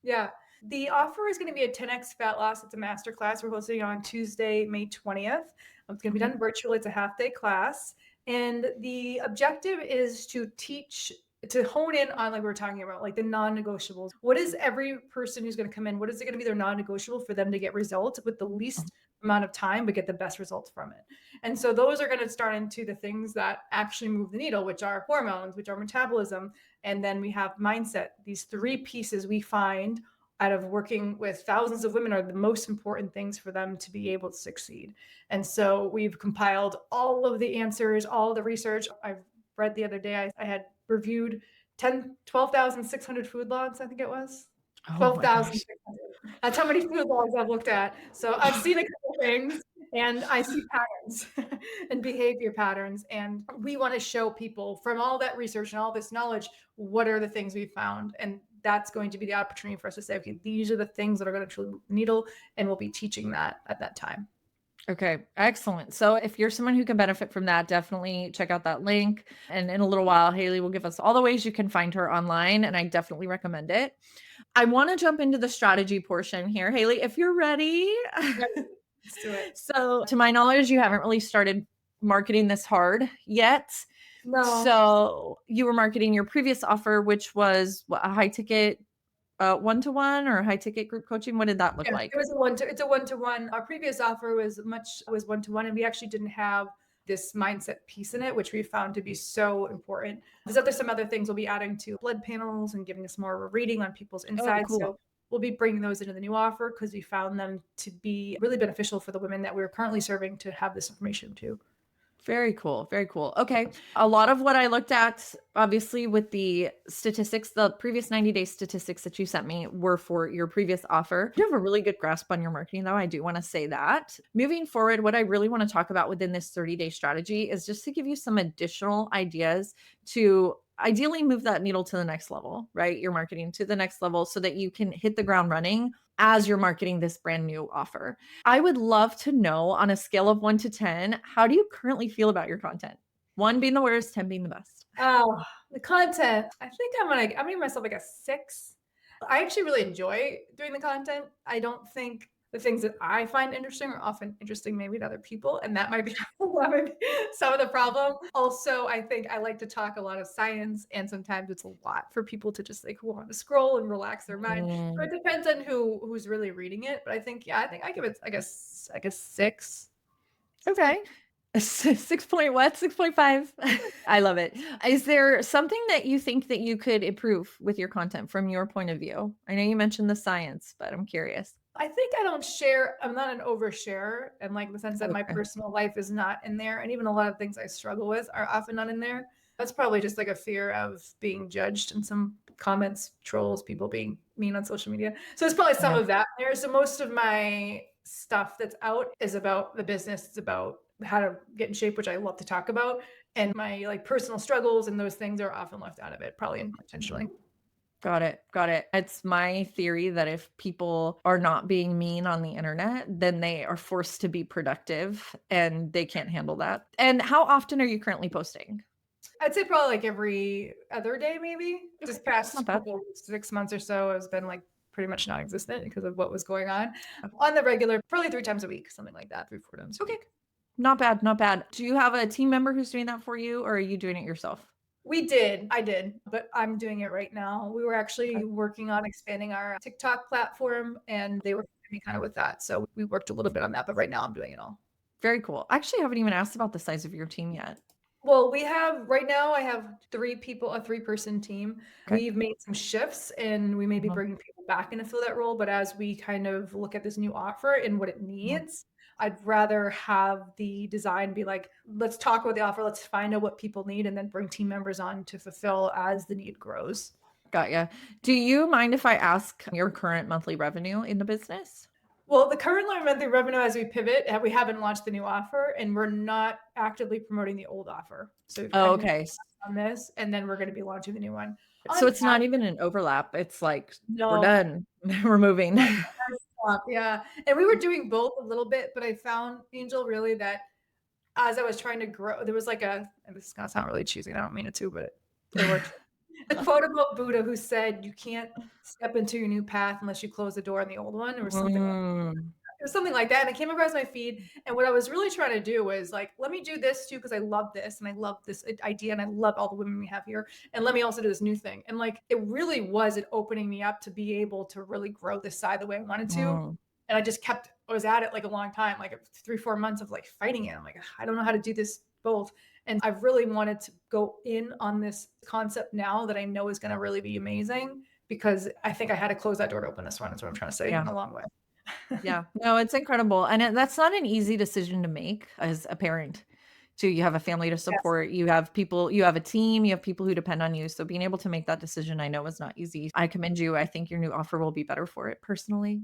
Yeah. The offer is going to be a 10x fat loss. It's a master class we're hosting on Tuesday, May 20th. It's going to be Okay. done virtually. It's a half day class. And the objective is to teach, to hone in on, like we were talking about, like the non negotiables. What is every person who's going to come in? What is it going to be their non negotiable for them to get results with the least amount of time, but get the best results from it? And so those are going to start into the things that actually move the needle, which are hormones, which are metabolism, and then we have mindset. These three pieces we find out of working with thousands of women are the most important things for them to be able to succeed. And so we've compiled all of the answers, all the research. I've read the other day, I had reviewed 12,600 food logs, I think it was. Oh my gosh. 12,600. That's how many food logs I've looked at. So I've seen a couple things and I see patterns and behavior patterns. And we want to show people from all that research and all this knowledge, what are the things we found? And that's going to be the opportunity for us to say, okay, these are the things that are going to truly move the needle. And we'll be teaching that at that time. Okay, excellent. So if you're someone who can benefit from that, definitely check out that link. And in a little while, Haylee will give us all the ways you can find her online, and I definitely recommend it. I want to jump into the strategy portion here, Haylee, if you're ready. Right. Let's do it. So, to my knowledge, you haven't really started marketing this hard yet. No. So, you were marketing your previous offer, which was what, a high ticket one-to-one or high ticket group coaching. What did that look Yeah, it like? was a one to it's a one-to-one. Our previous offer was one-to-one, and we actually didn't have this mindset piece in it, which we found to be so important. There's some other things we'll be adding to blood panels and giving us more of a reading on people's Oh, insides. cool. So we'll be bringing those into the new offer because we found them to be really beneficial for the women that we're currently serving to have this information too. Very cool. Very cool. Okay. A lot of what I looked at, obviously, with the statistics, the previous 90-day statistics that you sent me were for your previous offer. You have a really good grasp on your marketing, though. I do want to say that. Moving forward, what I really want to talk about within this 30-day strategy is just to give you some additional ideas to ideally move that needle to the next level, right? Your marketing to the next level so that you can hit the ground running as you're marketing this brand new offer. I would love to know on a scale of 1 to 10, how do you currently feel about your content? 1 being the worst, 10 being the best. Oh, the content. I think I'm gonna give myself like a 6. I actually really enjoy doing the content. I don't think the things that I find interesting are often interesting maybe to other people, and that might be that might be some of the problem. Also, I think I like to talk a lot of science, and sometimes it's a lot for people to just like want to scroll and relax their mind. So Mm, it depends on who's really reading it. But I think, yeah, I think I give it like a 6. 6.5. okay. 6 point what? 6.5. I love it. Is there something that you think that you could improve with your content from your point of view? I know you mentioned the science, but I'm curious. I think I don't share. I'm not an oversharer, and like in the sense that my Okay. personal life is not in there, and even a lot of things I struggle with are often not in there. That's probably just like a fear of being judged and some comments, trolls, people being mean on social media. So it's probably some Yeah. of that there. So most of my stuff that's out is about the business. It's about how to get in shape, which I love to talk about, and my like personal struggles and those things are often left out of it, probably intentionally. Got it. Got it. It's my theory that if people are not being mean on the internet, then they are forced to be productive and they can't handle that. And how often are you currently posting? I'd say probably like every other day, maybe. Okay. This That's not past bad. couple 6 months or so has been like pretty much non-existent because of what was going on. On the regular, probably 3 times a week, something like that, 3, 4 times a Okay. week. Not bad. Not bad. Do you have a team member who's doing that for you or are you doing it yourself? I did, but I'm doing it right now. We were Okay. actually working on expanding our TikTok platform and they were helping me kind of with that. So we worked a little bit on that, but right now I'm doing it all. Very cool. I actually haven't even asked about the size of your team yet. Well, we have right now, I have 3 people, a 3-person team. Okay. We've made some shifts and we may be Mhm, bringing people back in to fill that role. But as we kind of look at this new offer and what it mhm. needs, I'd rather have the design be like, let's talk about the offer, let's find out what people need, and then bring team members on to fulfill as the need grows. Got ya. Do you mind if I ask your current monthly revenue in the business? Well, the current monthly revenue as we pivot, we haven't launched the new offer and we're not actively promoting the old offer. So we've Oh, kind of okay. on this and then we're going to be launching the new one. So On it's not even an overlap. It's like, we're no, done. We're moving. yeah. And we were doing both a little bit, but I found Angel really that as I was trying to grow, there was like and this is gonna sound really cheesy. I don't mean it to, but it worked. A quote about Buddha who said, "You can't step into your new path unless you close the door on the old one," or something like Mm, it was something like that, and it came across my feed, and what I was really trying to do was, like, let me do this too because I love this, and I love this idea, and I love all the women we have here, and let me also do this new thing, and, like, it really was it opening me up to be able to really grow this side the way I wanted to, mm, and I was at it, like, a long time, like, 3, 4 months of, like, fighting it. I'm like, "I don't know how to do this both," and I've really wanted to go in on this concept now that I know is gonna really be amazing because I think I had to close that door to open this one is what I'm trying to say yeah. in a long way. Yeah. No, it's incredible. And that's not an easy decision to make as a parent. Too. You have a family to Yes. support, you have people, you have a team, you have people who depend on you. So being able to make that decision, I know is not easy. I commend you. I think your new offer will be better for it personally.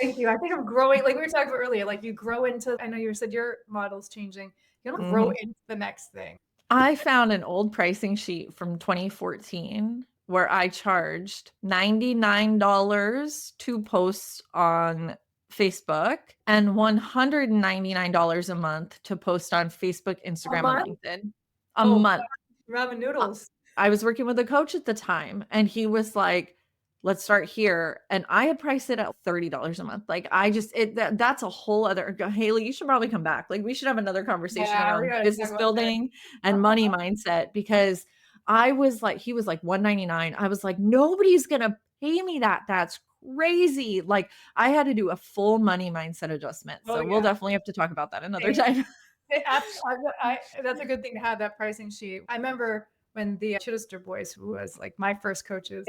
Thank you. I think I'm growing, like we were talking about earlier, like you grow into, I know you said your model's changing. You don't grow Mhm. into the next thing. I found an old pricing sheet from 2014 where I charged $99 to post on Facebook and $199 a month to post on Facebook, A Instagram, and month? LinkedIn. A Oh, month. ramen Uh, noodles. I was working with a coach at the time, and he was like, "Let's start here." And I had priced it at $30 a month. Like, I just that's a whole other Haley, you should probably come back. Like, we should have another conversation Yeah, we around gotta talk business about that. building and money Uh-huh. mindset because I was like he was like 199. I was like, "Nobody's gonna pay me that. That's crazy." Like, I had to do a full money mindset adjustment. Oh, So, we'll yeah. definitely have to talk about that another They time. they that's a good thing to have that pricing sheet. I remember when the Chittister boys, who was like my first coaches,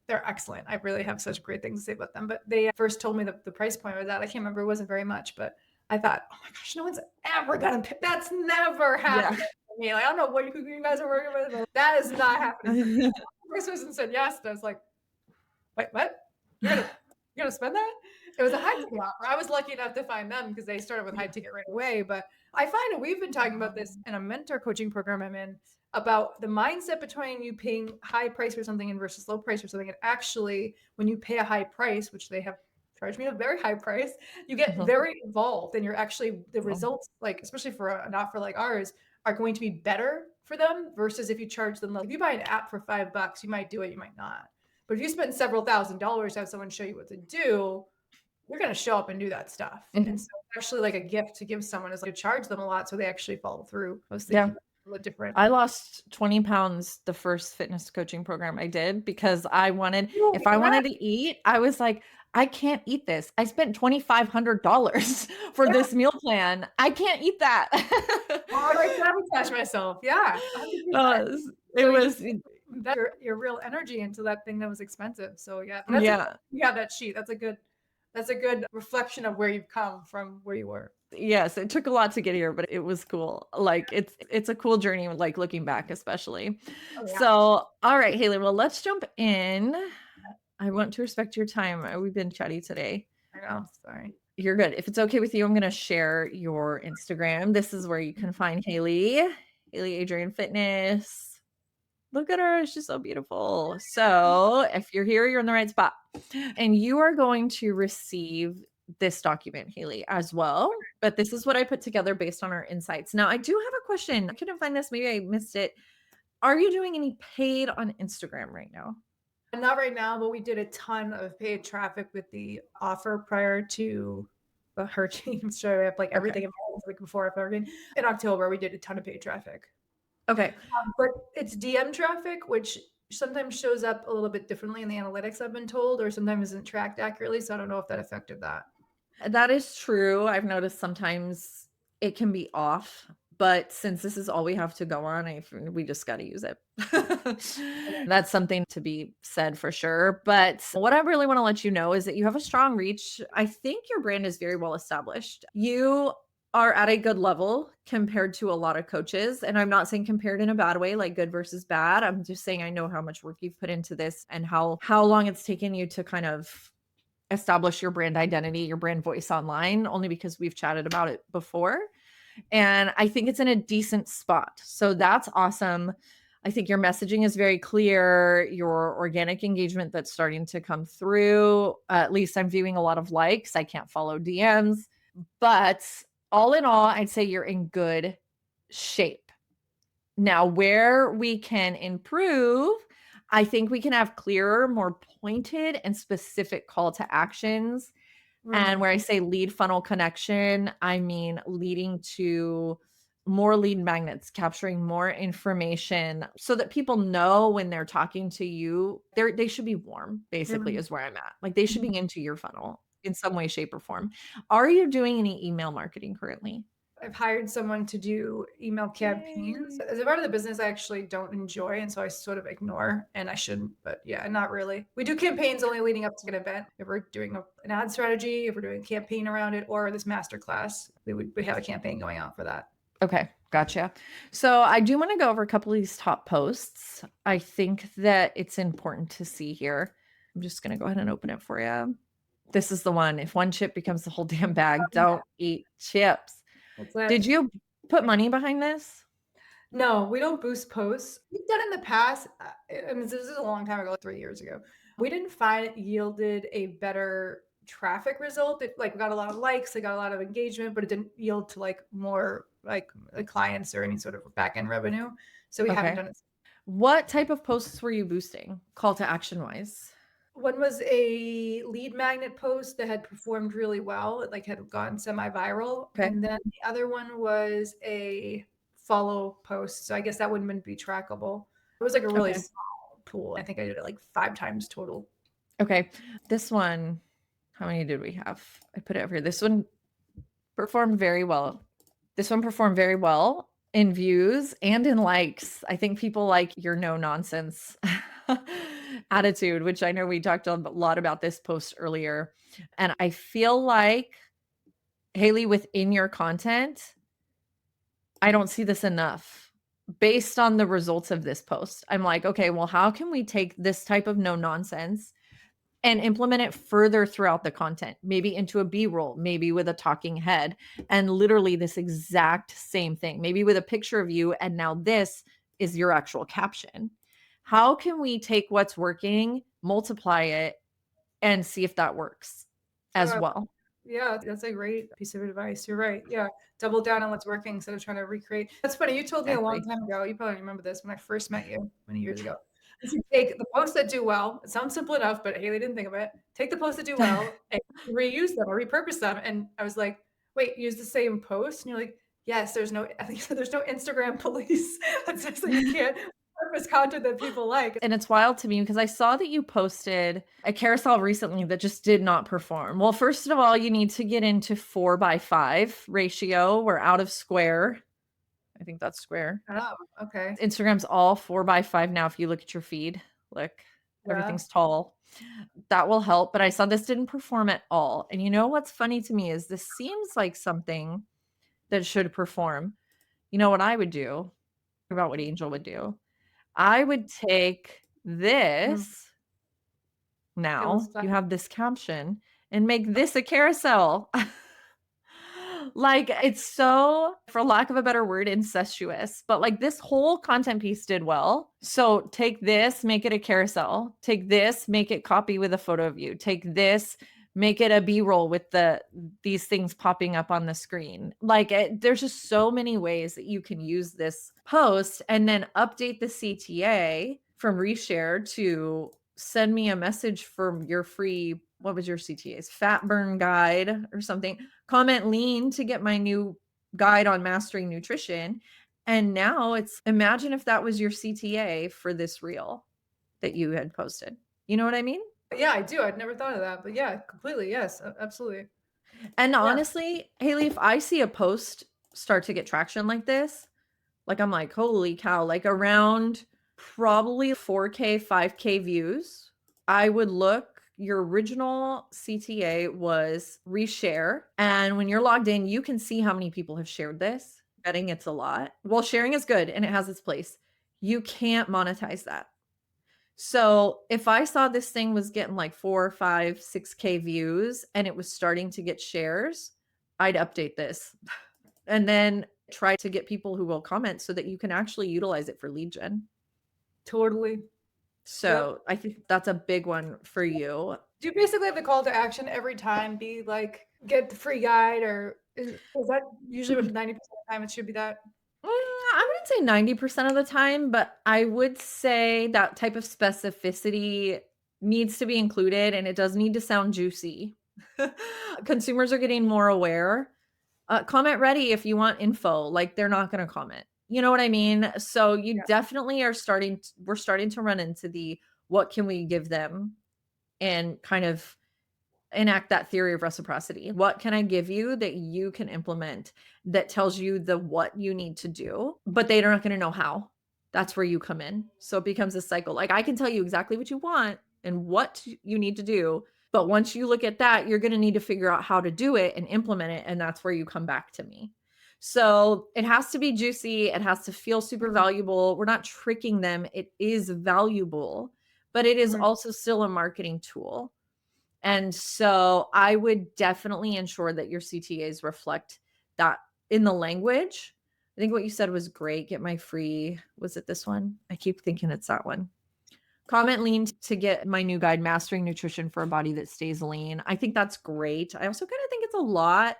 they're excellent. I really have such great things to say about them. But they first told me the price point was that I can't remember, it wasn't very much, but I thought, oh my gosh, no one's ever gonna pay. That's never Yeah. happening to me. Like, I don't know what you guys are working with, but that is not happening for me. The first person said yes, and I was like, wait, what? You're gonna you're gonna spend that? It was a high ticket offer. I was lucky enough to find them because they started with high ticket right away. But I find that we've been talking about this in a mentor coaching program I'm in about the mindset between you paying high price for something and versus low price for something. And actually, when you pay a high price, which they have charged me a very high price, you get Mhm. very involved and you're actually the Oh, results, like especially for an offer like ours, are going to be better for them versus if you charge them. Like if you buy an app for $5, you might do it, you might not. But if you spend several $1,000s to have someone show you what to do, you're gonna show up and do that stuff. And mhm. so actually like a gift to give someone is like to charge them a lot so they actually follow through. I was Yeah. thinking about the different. I lost 20 pounds the first fitness coaching program I did because Oh, if I yeah, wanted to eat, I was like, I can't eat this. I spent $2,500 for yeah. this meal plan. I can't eat that. Oh, I sabotage myself. Yeah, 100%. Uh, it So you just was, that your real energy into that thing that was expensive. So yeah, but that's a yeah. you have that sheet. That's a good reflection of where you've come from where you were. Yes, it took a lot to get here, but it was cool. Like it's a cool journey, like looking back, especially. Oh yeah. So, all right, Haley. Well, let's jump in. I want to respect your time. We've been chatty today. I know. Sorry. You're good. If it's okay with you, I'm gonna share your Instagram. This is where you can find Haley, Haley Adrian Fitness. Look at her, she's so beautiful. So if you're here, you're in the right spot. And you are going to receive this document, Haley, as well. But this is what I put together based on our insights. Now, I do have a question. I couldn't find this. Maybe I missed it. Are you doing any paid on Instagram right now? Not right now, but we did a ton of paid traffic with the offer prior to the hurricane showing up, like Okay. everything involved, like before hurricane. In October, we did a ton of paid traffic. Okay. But it's DM traffic, which sometimes shows up a little bit differently in the analytics, I've been told, or sometimes isn't tracked accurately. So I don't know if that affected that. That is true. I've noticed sometimes it can be off, But since this is all we have to go on, we just got to use it. That's something to be said for sure. But what I really want to let you know is that you have a strong reach. I think your brand is very well established. You are at a good level compared to a lot of coaches. And I'm not saying compared in a bad way, like good versus bad. I'm just saying I know how much work you've put into this and how long it's taken you to kind of establish your brand identity, your brand voice online, only because we've chatted about it before. And I think it's in a decent spot. So that's awesome. I think your messaging is very clear. Your organic engagement that's starting to come through. At least I'm viewing a lot of likes. I can't follow DMs. But all in all, I'd say you're in good shape. Now, where we can improve, I think we can have clearer, more pointed, and specific call to actions. And Mm, where I say lead funnel connection, I mean leading to more lead magnets, capturing more information so that people know when they're talking to you, they should be warm, basically, mm, is where I'm at. Like they should mhm. be into your funnel in some way, shape, or form. Are you doing any email marketing currently? I've hired someone to do email campaigns. Yay. As a part of the business I actually don't enjoy, and so I sort of ignore, and I shouldn't, but yeah, not really. We do campaigns only leading up to an event. If we're doing an ad strategy, if we're doing a campaign around it, or this master class, we have a campaign going on for that. Okay, gotcha. So I do want to go over a couple of these top posts. I think that it's important to see here. I'm just going to go ahead and open it for you. This is the one. If one chip becomes the whole damn bag, don't eat chips. What's that? Did you put money behind this? No, we don't boost posts. We've done in the past, and this is a long time ago, 3 years ago. We didn't find it yielded a better traffic result. It like we got a lot of likes, it got a lot of engagement, but it didn't yield to like more like clients or any sort of back end revenue. So we haven't Okay. done it. What type of posts were you boosting? Call to action wise. One was a lead magnet post that had performed really well. It like had gone semi-viral. Okay. And then the other one was a follow post. So I guess that wouldn't be trackable. It was like a really Okay. small pool. I think I did it like 5 times total. Okay. This one, how many did we have? I put it over here. This one performed very well. This one performed very well in views and in likes. I think people like your no nonsense attitude, which I know we talked a lot about this post earlier. And I feel like, Haylee, within your content, I don't see this enough based on the results of this post. I'm like, okay, well, how can we take this type of no nonsense and implement it further throughout the content, maybe into a B-roll, maybe with a talking head, and literally this exact same thing, maybe with a picture of you. And now this is your actual caption. How can we take what's working, multiply it, and see if that works as Uh, well? yeah, that's a great piece of advice. You're right. Yeah. Double down on what's working instead of trying to recreate. That's funny. You told me a long Exactly. time ago. You probably remember this when I first met you many years ago. You should take the posts that do well. It sounds simple enough, but Haley didn't think of it. Take the posts that do well and reuse them or repurpose them. And I was like, wait, use the same post? And you're like, yes, there's no, I think there's no Instagram police that says that you can't purpose content that people like. And it's wild to me because I saw that you posted a carousel recently that just did not perform. Well, first of all, you need to get into 4:5 ratio. We're out of square. I think that's square. Oh, okay. Instagram's all 4:5 now. If you look at your feed, look, Yeah. everything's tall. That will help. But I saw this didn't perform at all. And you know what's funny to me is this seems like something that should perform. You know what I would do? About what Angel would do. I would take Mm. this. Now you have this caption and make this a carousel. Like it's so, for lack of a better word, incestuous, but like this whole content piece did well. So take this, make it a carousel. Take this, make it copy with a photo of you. Take this, make it a B-roll with these things popping up on the screen. Like there's just so many ways that you can use this post and then update the CTA from reshare to send me a message for your free, what was your CTA's fat burn guide or something. Comment lean to get my new guide on mastering nutrition. And now it's, imagine if that was your CTA for this reel that you had posted. You know what I mean? Yeah, I do. I'd never thought of that, but yeah, completely. Yes, absolutely. And Yeah. honestly, Haley, if I see a post start to get traction like this, like, I'm like, "Holy cow," like, around probably 4K, 5K views, I would look your original CTA was reshare, and when you're logged in, you can see how many people have shared this. Betting it's a lot. Well, sharing is good and it has its place. You can't monetize that. So, if I saw this thing was getting like 4, 5, 6K views and it was starting to get shares, I'd update this and then try to get people who will comment so that you can actually utilize it for lead gen. Totally. Yep. So, I think that's a big one for you. Do you basically have the call to action every time be like, get the free guide, or is that usually what 90% of the time it should be that? I wouldn't say 90% of the time, but I would say that type of specificity needs to be included and it does need to sound juicy. Consumers are getting more aware. Comment ready if you want info, like they're not going to comment. You know what I mean? So you Yeah. definitely are we're starting to run into the what can we give them and kind of enact that theory of reciprocity. What can I give you that you can implement that tells you the what you need to do, but they're not going to know how? That's where you come in. So it becomes a cycle. Like I can tell you exactly what you want and what you need to do, but once you look at that, you're going to need to figure out how to do it and implement it. And that's where you come back to me. So it has to be juicy. It has to feel super Mhm. valuable. We're not tricking them. It is valuable, but it is Mhm. also still a marketing tool. And so I would definitely ensure that your CTAs reflect that in the language. I think what you said was great. Get my free, was it this one? I keep thinking it's that one. Comment lean to get my new guide, Mastering Nutrition for a Body That Stays Lean. I think that's great. I also kind of think it's a lot.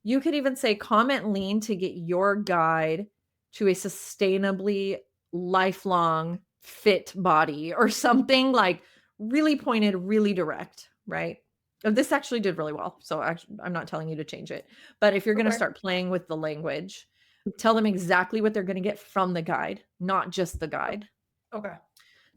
You could even say comment lean to get your guide to a sustainably lifelong fit body or something like really pointed, really direct, right? This actually did really well. So actually, I'm not telling you to change it. But if you're going to Okay. start playing with the language, tell them exactly what they're going to get from the guide, not just the guide. Okay.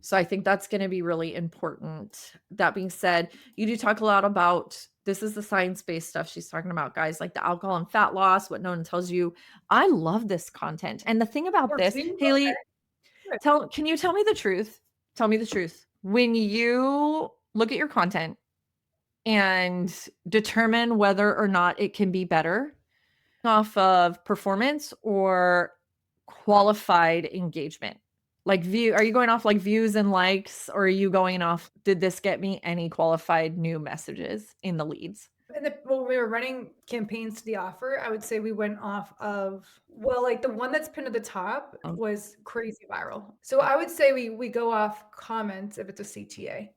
So I think that's going to be really important. That being said, you do talk a lot about this is the science-based stuff she's talking about, guys, like the alcohol and fat loss, what no one tells you. I love this content. And the thing about Oh, this, see? Haley, Okay, good. can you tell me the truth? Tell me the truth. When you look at your content and determine whether or not it can be better off of performance or qualified engagement? Like are you going off like views and likes, or are you going off, did this get me any qualified new messages in the leads? When we were running campaigns to the offer, I would say we went off of, well, like the one that's pinned to the top Oh, was crazy viral. So I would say we go off comments if it's a CTA.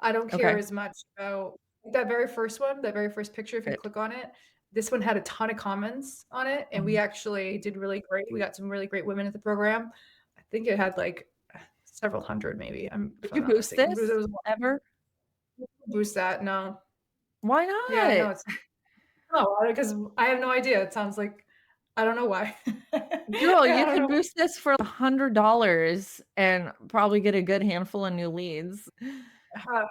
I don't care okay. as much about that very first one, that very first picture. If you Good. click on it, this one had a ton of comments on it, and we Mhm. actually did really great. We got some really great women at the program. I think it had like several hundred, maybe. If Did I'm you not boost mistaken. It this was ever? boost that. No, Why yeah, no, not? it's no, because I have no idea. It sounds like I don't know why. Girl, Yeah, I you don't can know. boost this for $100 and probably get a good handful of new leads. Uh,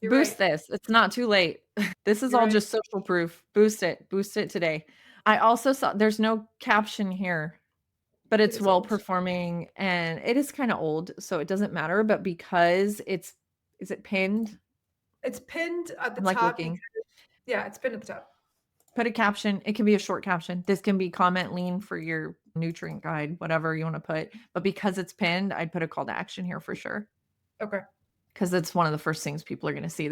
you're Boost right. this. It's not too late. This is You're all right. just social proof. Boost it. Boost it today. I also saw there's no caption here, but It it's is well old. performing and it is kind of old, so it doesn't matter. But because is it pinned? It's pinned at the I'm like top looking. because yeah, it's pinned at the top. Put a caption. It can be a short caption. This can be comment lean for your nutrient guide, whatever you want to put. But because it's pinned, I'd put a call to action here for sure. Okay, Because that's one of the first things people are going to see.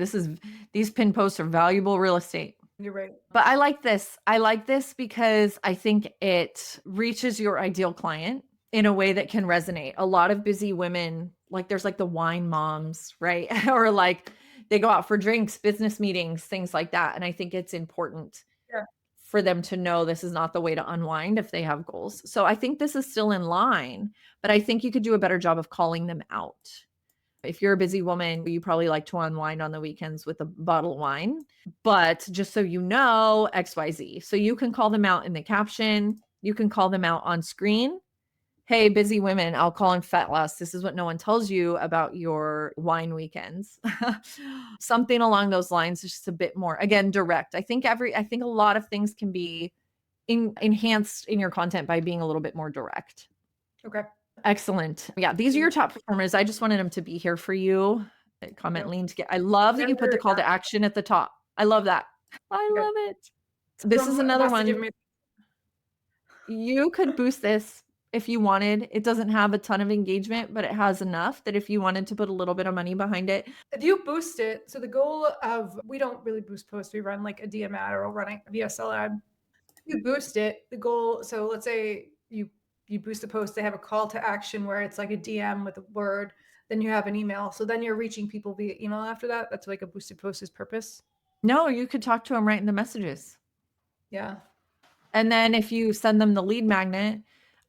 These pin posts are valuable real estate. you're right. But I like this. I like this because I think it reaches your ideal client in a way that can resonate. A lot of busy women, like there's like the wine moms, right? Or like they go out for drinks, business meetings, things like that. And I think it's important Yeah, for them to know this is not the way to unwind if they have goals. So I think this is still in line, but I think you could do a better job of calling them out. If you're a busy woman, you probably like to unwind on the weekends with a bottle of wine. But just so you know, XYZ. So you can call them out in the caption. You can call them out on screen. Hey, busy women, alcohol and fat loss. This is what no one tells you about your wine weekends. Something along those lines, just a bit more, again, direct. I think a lot of things can be enhanced in your content by being a little bit more direct. Okay. Excellent. Yeah, these are your top performers. I just wanted them to be here for you. Comment Yep. lean to get. I love that you put the Very call to action at the top. I love that. I good. love it. This is From another must have one. given me You could boost this if you wanted. It doesn't have a ton of engagement, but it has enough that if you wanted to put a little bit of money behind it. if you boost it, so the goal of we don't really boost posts, we run like a DM ad or we'll run a VSL ad. You boost it, the goal, so let's say you boost the post, they have a call to action where it's like a DM with a word, then you have an email. So then you're reaching people via email after that. That's like a boosted post's purpose. No, you could talk to them right in the messages. Yeah. And then if you send them the lead magnet,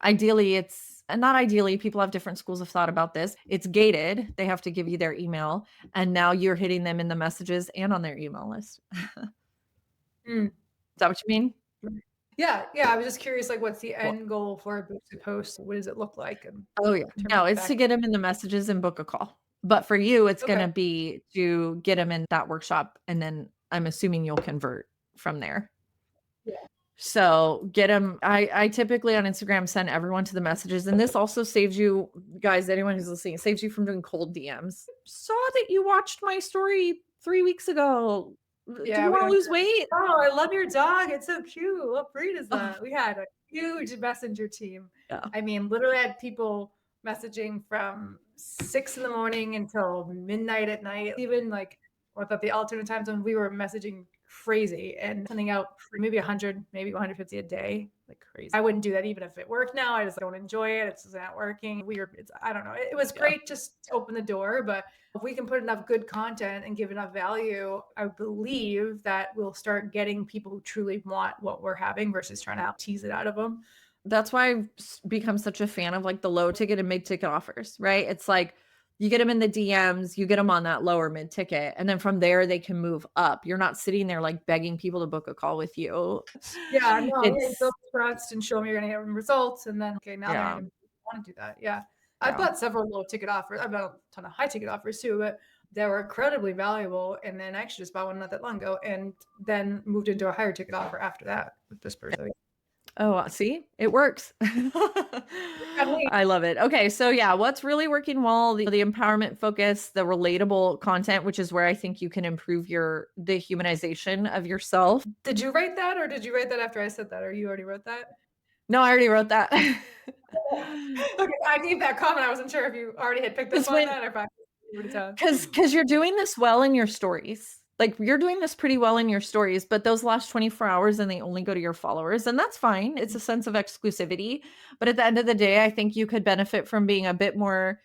ideally it's and not ideally, people have different schools of thought about this. It's gated. They have to give you their email. And now you're hitting them in the messages and on their email list. Mm. Is that what you mean? Yeah, yeah. I was just curious, like, what's the Cool. end goal for a boosted post? What does it look like? And Oh, yeah. in terms No, of it's back. to get them in the messages and book a call. But for you, it's going Okay. to be to get them in that workshop. And then I'm assuming you'll convert from there. Yeah. So get them. I typically on Instagram send everyone to the messages. And this also saves you guys, anyone who's listening, saves you from doing cold DMs. Saw that you watched my story 3 weeks ago. Do Yeah, you we want to don't. lose weight? Oh, I love your dog. It's so cute. What breed is Oh, that? We had a huge messenger team. yeah. I mean, literally had people messaging from 6 in the morning until midnight at night. Even like with the alternate time zone, we were messaging crazy and sending out maybe 100, maybe 150 a day, like crazy. I wouldn't do that even if it worked now. I just don't enjoy it. It's just not working. Weird. I don't know. It was Yeah. great just to open the door, but if we can put enough good content and give enough value, I believe that we'll start getting people who truly want what we're having versus trying to tease it out of them. That's why I've become such a fan of like the low ticket and mid ticket offers, right? It's like you get them in the DMs, you get them on that lower mid ticket, and then from there they can move up. You're not sitting there like begging people to book a call with you. Yeah, no, yeah, you build It's trust and show them you're gonna get results, and then okay, now they're yeah, gonna want to do that. Yeah, I've yeah. bought several low ticket offers. I've bought a ton of high ticket offers too, but they were incredibly valuable. And then I actually just bought one not that long ago, and then moved into a higher ticket offer after that with this person. Oh, see, it works. I love it. Okay, so yeah, what's really working well? The empowerment focus, the relatable content, which is where I think you can improve the humanization of yourself. Did you write that, or did you write that after I said that, or you already wrote that? No, I already wrote that. Okay, I need that comment. I wasn't sure if you already had picked up Because on when that or if I wrote it down. because you're doing this well in your stories. Like you're doing this pretty well in your stories, but those last 24 hours and they only go to your followers, and that's fine. It's a sense of exclusivity. But at the end of the day, I think you could benefit from being a bit more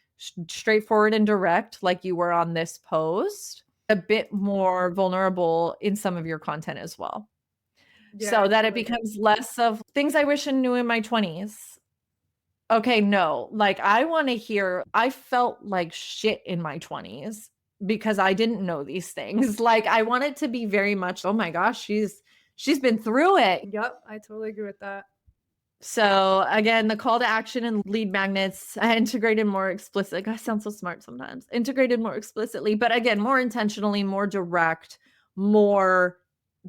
straightforward and direct, like you were on this post, a bit more vulnerable in some of your content as well. Yeah, So I that it totally agree. becomes less of things I wish I knew in my 20s. Okay, no. Like I want to hear I felt like shit in my 20s because I didn't know these things. Like I want it to be very much, oh my gosh, she's been through it. Yep, I totally agree with that. So again, the call to action and lead magnets integrated more explicit. I sound so smart sometimes. Integrated more explicitly, but again, more intentionally, more direct, more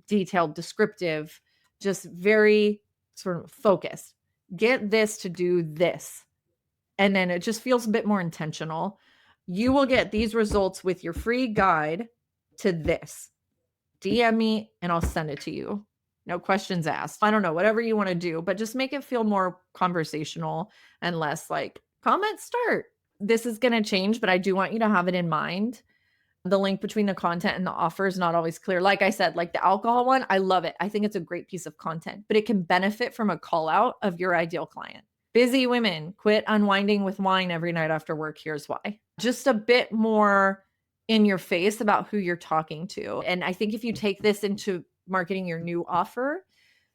detailed, descriptive, just very sort of focused. Get this to do this. And then it just feels a bit more intentional. You will get these results with your free guide to this. DM me and I'll send it to you. No questions asked. I don't know, whatever you want to do, but just make it feel more conversational and less like comment start. This is going to change, but I do want you to have it in mind. The link between the content and the offer is not always clear. Like I said, like the alcohol one, I love it. I think it's a great piece of content, but it can benefit from a call out of your ideal client. Busy women, quit unwinding with wine every night after work. Here's why. Just a bit more in your face about who you're talking to. And I think if you take this into marketing your new offer,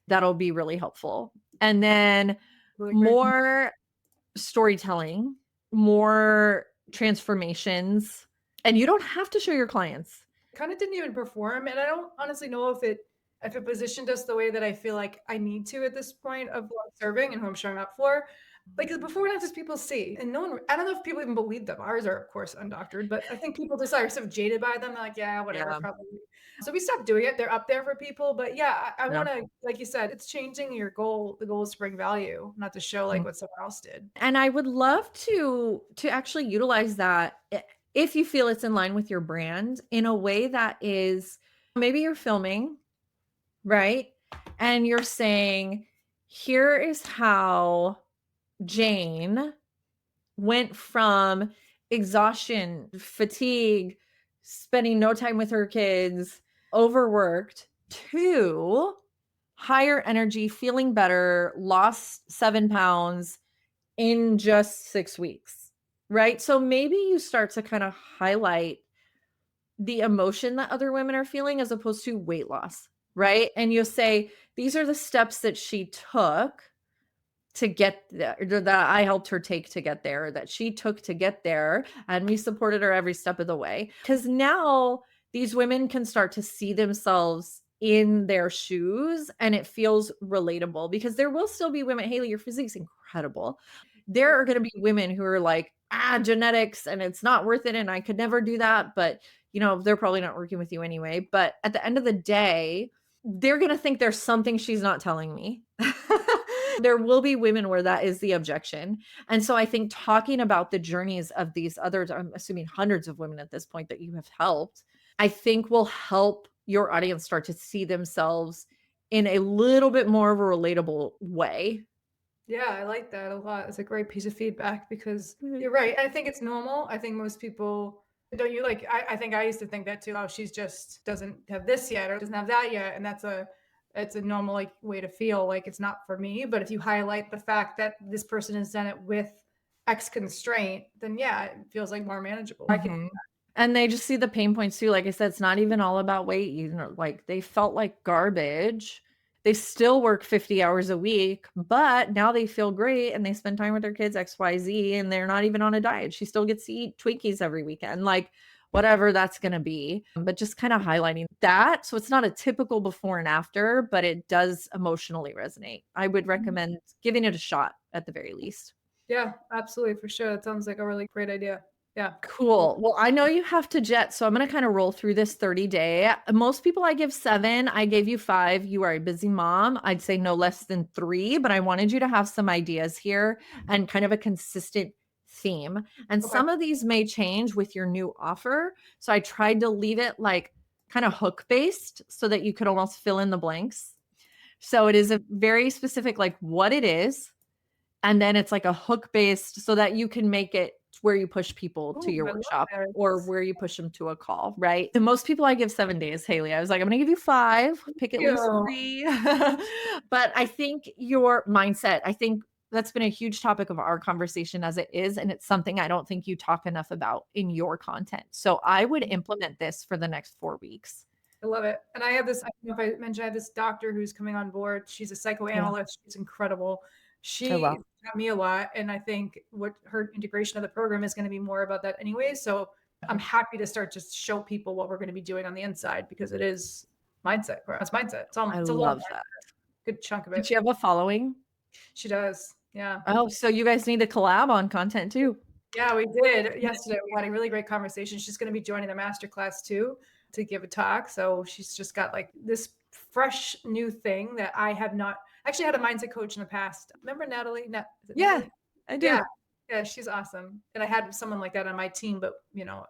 that'll be really helpful. And then Really great. more storytelling, more transformations, and you don't have to show your clients. Kind of didn't even perform, and I don't honestly know if it positioned us the way that I feel like I need to at this point of who I'm serving and who I'm showing up for. Like before and afters people see, and no one, I don't know if people even believe them. Ours are, of course, undoctored, but I think people just are so jaded by them. They're like, yeah, whatever, Yeah. probably. So we stopped doing it. They're up there for people. But yeah, I Yeah. want to, like you said, it's changing your goal. The goal is to bring value, not to show like Mm. what someone else did. And I would love to actually utilize that if you feel it's in line with your brand in a way that is maybe you're filming, right? And you're saying, here is how Jane went from exhaustion, fatigue, spending no time with her kids, overworked to higher energy, feeling better, lost 7 pounds in just 6 weeks, right? So maybe you start to kind of highlight the emotion that other women are feeling as opposed to weight loss, right? And you'll say, these are the steps that she took to get there, that I helped her take to get there, that she took to get there. And we supported her every step of the way. Because now these women can start to see themselves in their shoes and it feels relatable because there will still be women. Haylee, your physique's incredible. There are going to be women who are like, genetics and it's not worth it. And I could never do that. But, they're probably not working with you anyway. But at the end of the day, they're going to think there's something she's not telling me. There will be women where that is the objection. And so I think talking about the journeys of these others, I'm assuming hundreds of women at this point that you have helped, I think will help your audience start to see themselves in a little bit more of a relatable way. Yeah, I like that a lot. It's a great piece of feedback because Mhm. you're right. I think it's normal. I think most people don't you like I think I used to think that too. Oh, she's just doesn't have this yet or doesn't have that yet. And it's a normal like way to feel like it's not for me. But if you highlight the fact that this person has done it with X constraint, then yeah, it feels like more manageable. I can Mhm. And they just see the pain points too. Like I said, it's not even all about weight. Like they felt like garbage. They still work 50 hours a week, but now they feel great and they spend time with their kids, XYZ, and they're not even on a diet. She still gets to eat Twinkies every weekend, like whatever that's going to be. But just kind of highlighting that. So it's not a typical before and after, but it does emotionally resonate. I would recommend giving it a shot at the very least. yeah, absolutely for sure. That sounds like a really great idea. Yeah. Cool. Well, I know you have to jet, so I'm going to kind of roll through this 30-day. Most people I give 7. I gave you 5. You are a busy mom. I'd say no less than 3, but I wanted you to have some ideas here and kind of a consistent theme. And Okay. some of these may change with your new offer. So I tried to leave it like kind of hook based so that you could almost fill in the blanks. So it is a very specific, like what it is, and then it's like a hook based so that you can make it where you push people to Ooh, your I love workshop that. or where you push them to a call, right? The most people I give 7 days, Haylee. I was like, I'm going to give you 5, pick at least Yeah. 3. But I think your mindset, I think that's been a huge topic of our conversation as it is. And it's something I don't think you talk enough about in your content. So I would implement this for the next 4 weeks. I love it. And I have this, I don't know if I mentioned, I have this doctor who's coming on board. She's a Yeah. psychoanalyst. She's incredible. Oh, She wow. taught me a lot. And I think what her integration of the program is going to be more about that anyway. So I'm happy to start to show people what we're going to be doing on the inside because it is mindset. It's mindset. I It's a long, love that. good chunk of Did it. you have a following? She does. Yeah. Oh, so you guys need to collab on content too. Yeah, we did yesterday. We had a really great conversation. She's going to be joining the masterclass too to give a talk. So she's just got like this fresh new thing that I have not actually had a mindset coach in the past. Remember Natalie? Is it Yeah, Natalie? I Yeah. do. Yeah, she's awesome. And I had someone like that on my team, but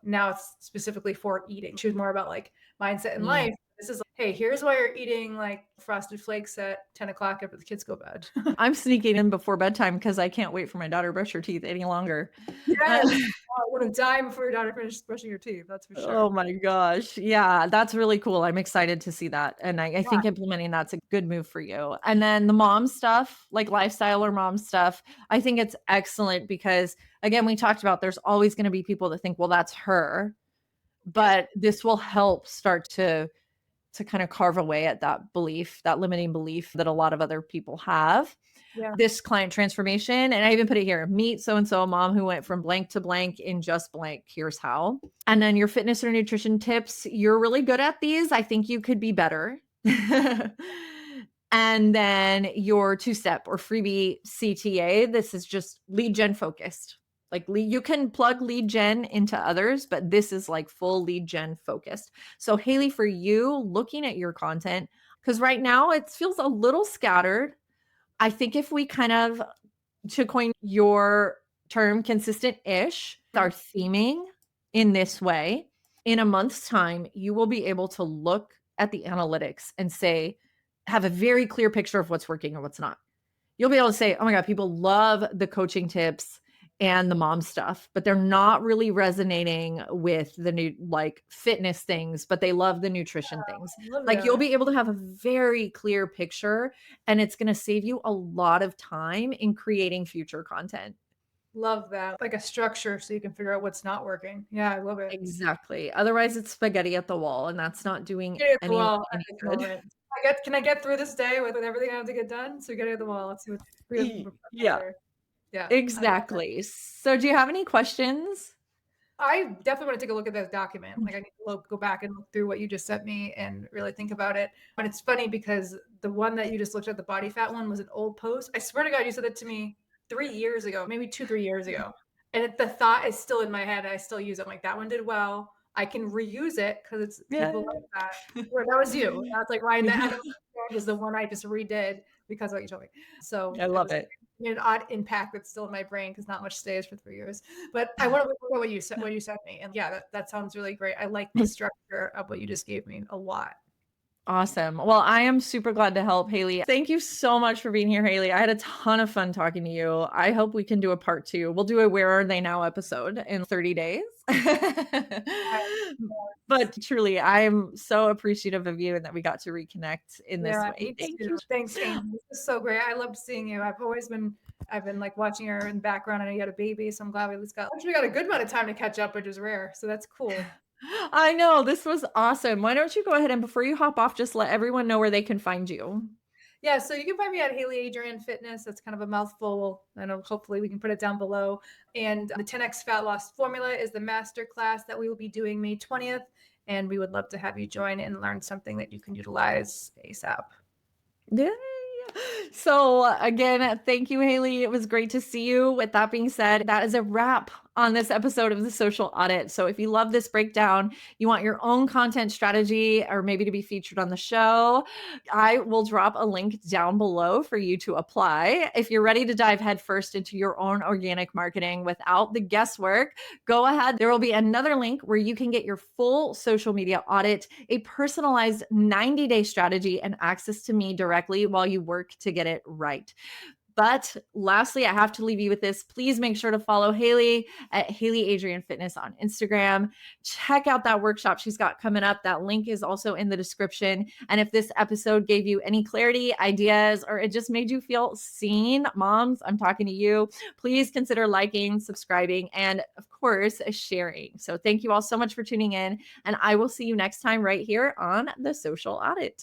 now it's specifically for eating. She was more about like mindset in Mm. life. This is like, hey, here's why you're eating like frosted flakes at 10 o'clock after the kids go bed. I'm sneaking in before bedtime because I can't wait for my daughter to brush her teeth any longer. Uh, Yes. I want to die before your daughter finishes brushing your teeth. That's for sure. oh my gosh. Yeah, that's really cool. I'm excited to see that. And I think implementing that's a good move for you. And then the mom stuff, like lifestyle or mom stuff, I think it's excellent because, again, we talked about there's always going to be people that think, well, that's her. But this will help start to kind of carve away at that belief, that limiting belief that a lot of other people have. Yeah. This client transformation, and I even put it here, meet so and so, a mom who went from blank to blank in just blank. Here's how. And then your fitness or nutrition tips, you're really good at these. I think you could be better. And then your two-step or freebie CTA, this is just lead gen focused. Like you can plug lead gen into others, but this is like full lead gen focused. So Haylee, for you looking at your content, because right now it feels a little scattered. I think if we kind of, to coin your term, consistent-ish, our theming in this way, in a month's time, you will be able to look at the analytics and say, have a very clear picture of what's working and what's not. You'll be able to say, oh my God, people love the coaching tips and the mom stuff, but they're not really resonating with the new like fitness things, but they love the nutrition things. I love Like you'll that. be able to have a very clear picture, and it's going to save you a lot of time in creating future content. Love that. Like a structure so you can figure out what's not working. Yeah, I love it. Exactly. Otherwise, it's spaghetti at the wall, and that's not doing Get at the anyone wall at any this good. moment. Can I get through this day with everything I have to get done? So get at the wall. Let's see what Yeah, later. Yeah, I love it. exactly. So, do you have any questions? I definitely want to take a look at this document. Like I need to go back and look through what you just sent me and really think about it. And it's funny because the one that you just looked at, the body fat one, was an old post. I swear to God, you said it to me 3 years ago, maybe 2, 3 years ago. And the thought is still in my head. I still use it. I'm like, that one did well. I can reuse it because it's people Yeah. like that. Where that was you. That's like Ryan. That I Yeah. know is the one I just redid because of what you told me. So I it love was it. an odd impact that's still in my brain because not much stays for 3 years. But I want to look at what you sent me, and yeah, that sounds really great. I like the structure of what you just gave me a lot. Awesome. Well, I am super glad to help, Haylee. Thank you so much for being here, Haylee. I had a ton of fun talking to you. I hope we can do a part two. We'll do a Where Are They Now episode in 30 days. But truly, I'm so appreciative of you and that we got to reconnect in this Yeah, me way. Thank too. you. Thanks, Amy. This is so great. I loved seeing you. I've been like watching her in the background. I know you had a baby, so I'm glad we got a good amount of time to catch up, which is rare. So that's cool. I know this was awesome. Why don't you go ahead and before you hop off, just let everyone know where they can find you? Yeah, so you can find me at Haylee Adrian Fitness. That's kind of a mouthful. I know hopefully we can put it down below. And the 10x fat loss formula is the master class that we will be doing May 20th. And we would love to have you join and learn something that you can utilize ASAP. Yeah. So again, thank you, Haylee. It was great to see you. With that being said, that is a wrap on this episode of the Social Audit. So if you love this breakdown, you want your own content strategy or maybe to be featured on the show, I will drop a link down below for you to apply. If you're ready to dive headfirst into your own organic marketing without the guesswork, go ahead. There will be another link where you can get your full social media audit, a personalized 90-day strategy, and access to me directly while you work to get it right. But lastly, I have to leave you with this. Please make sure to follow Haylee at Haylee Adrian Fitness on Instagram. Check out that workshop she's got coming up. That link is also in the description. And if this episode gave you any clarity, ideas, or it just made you feel seen, moms, I'm talking to you, please consider liking, subscribing, and of course, sharing. So thank you all so much for tuning in. And I will see you next time right here on The Social Audit.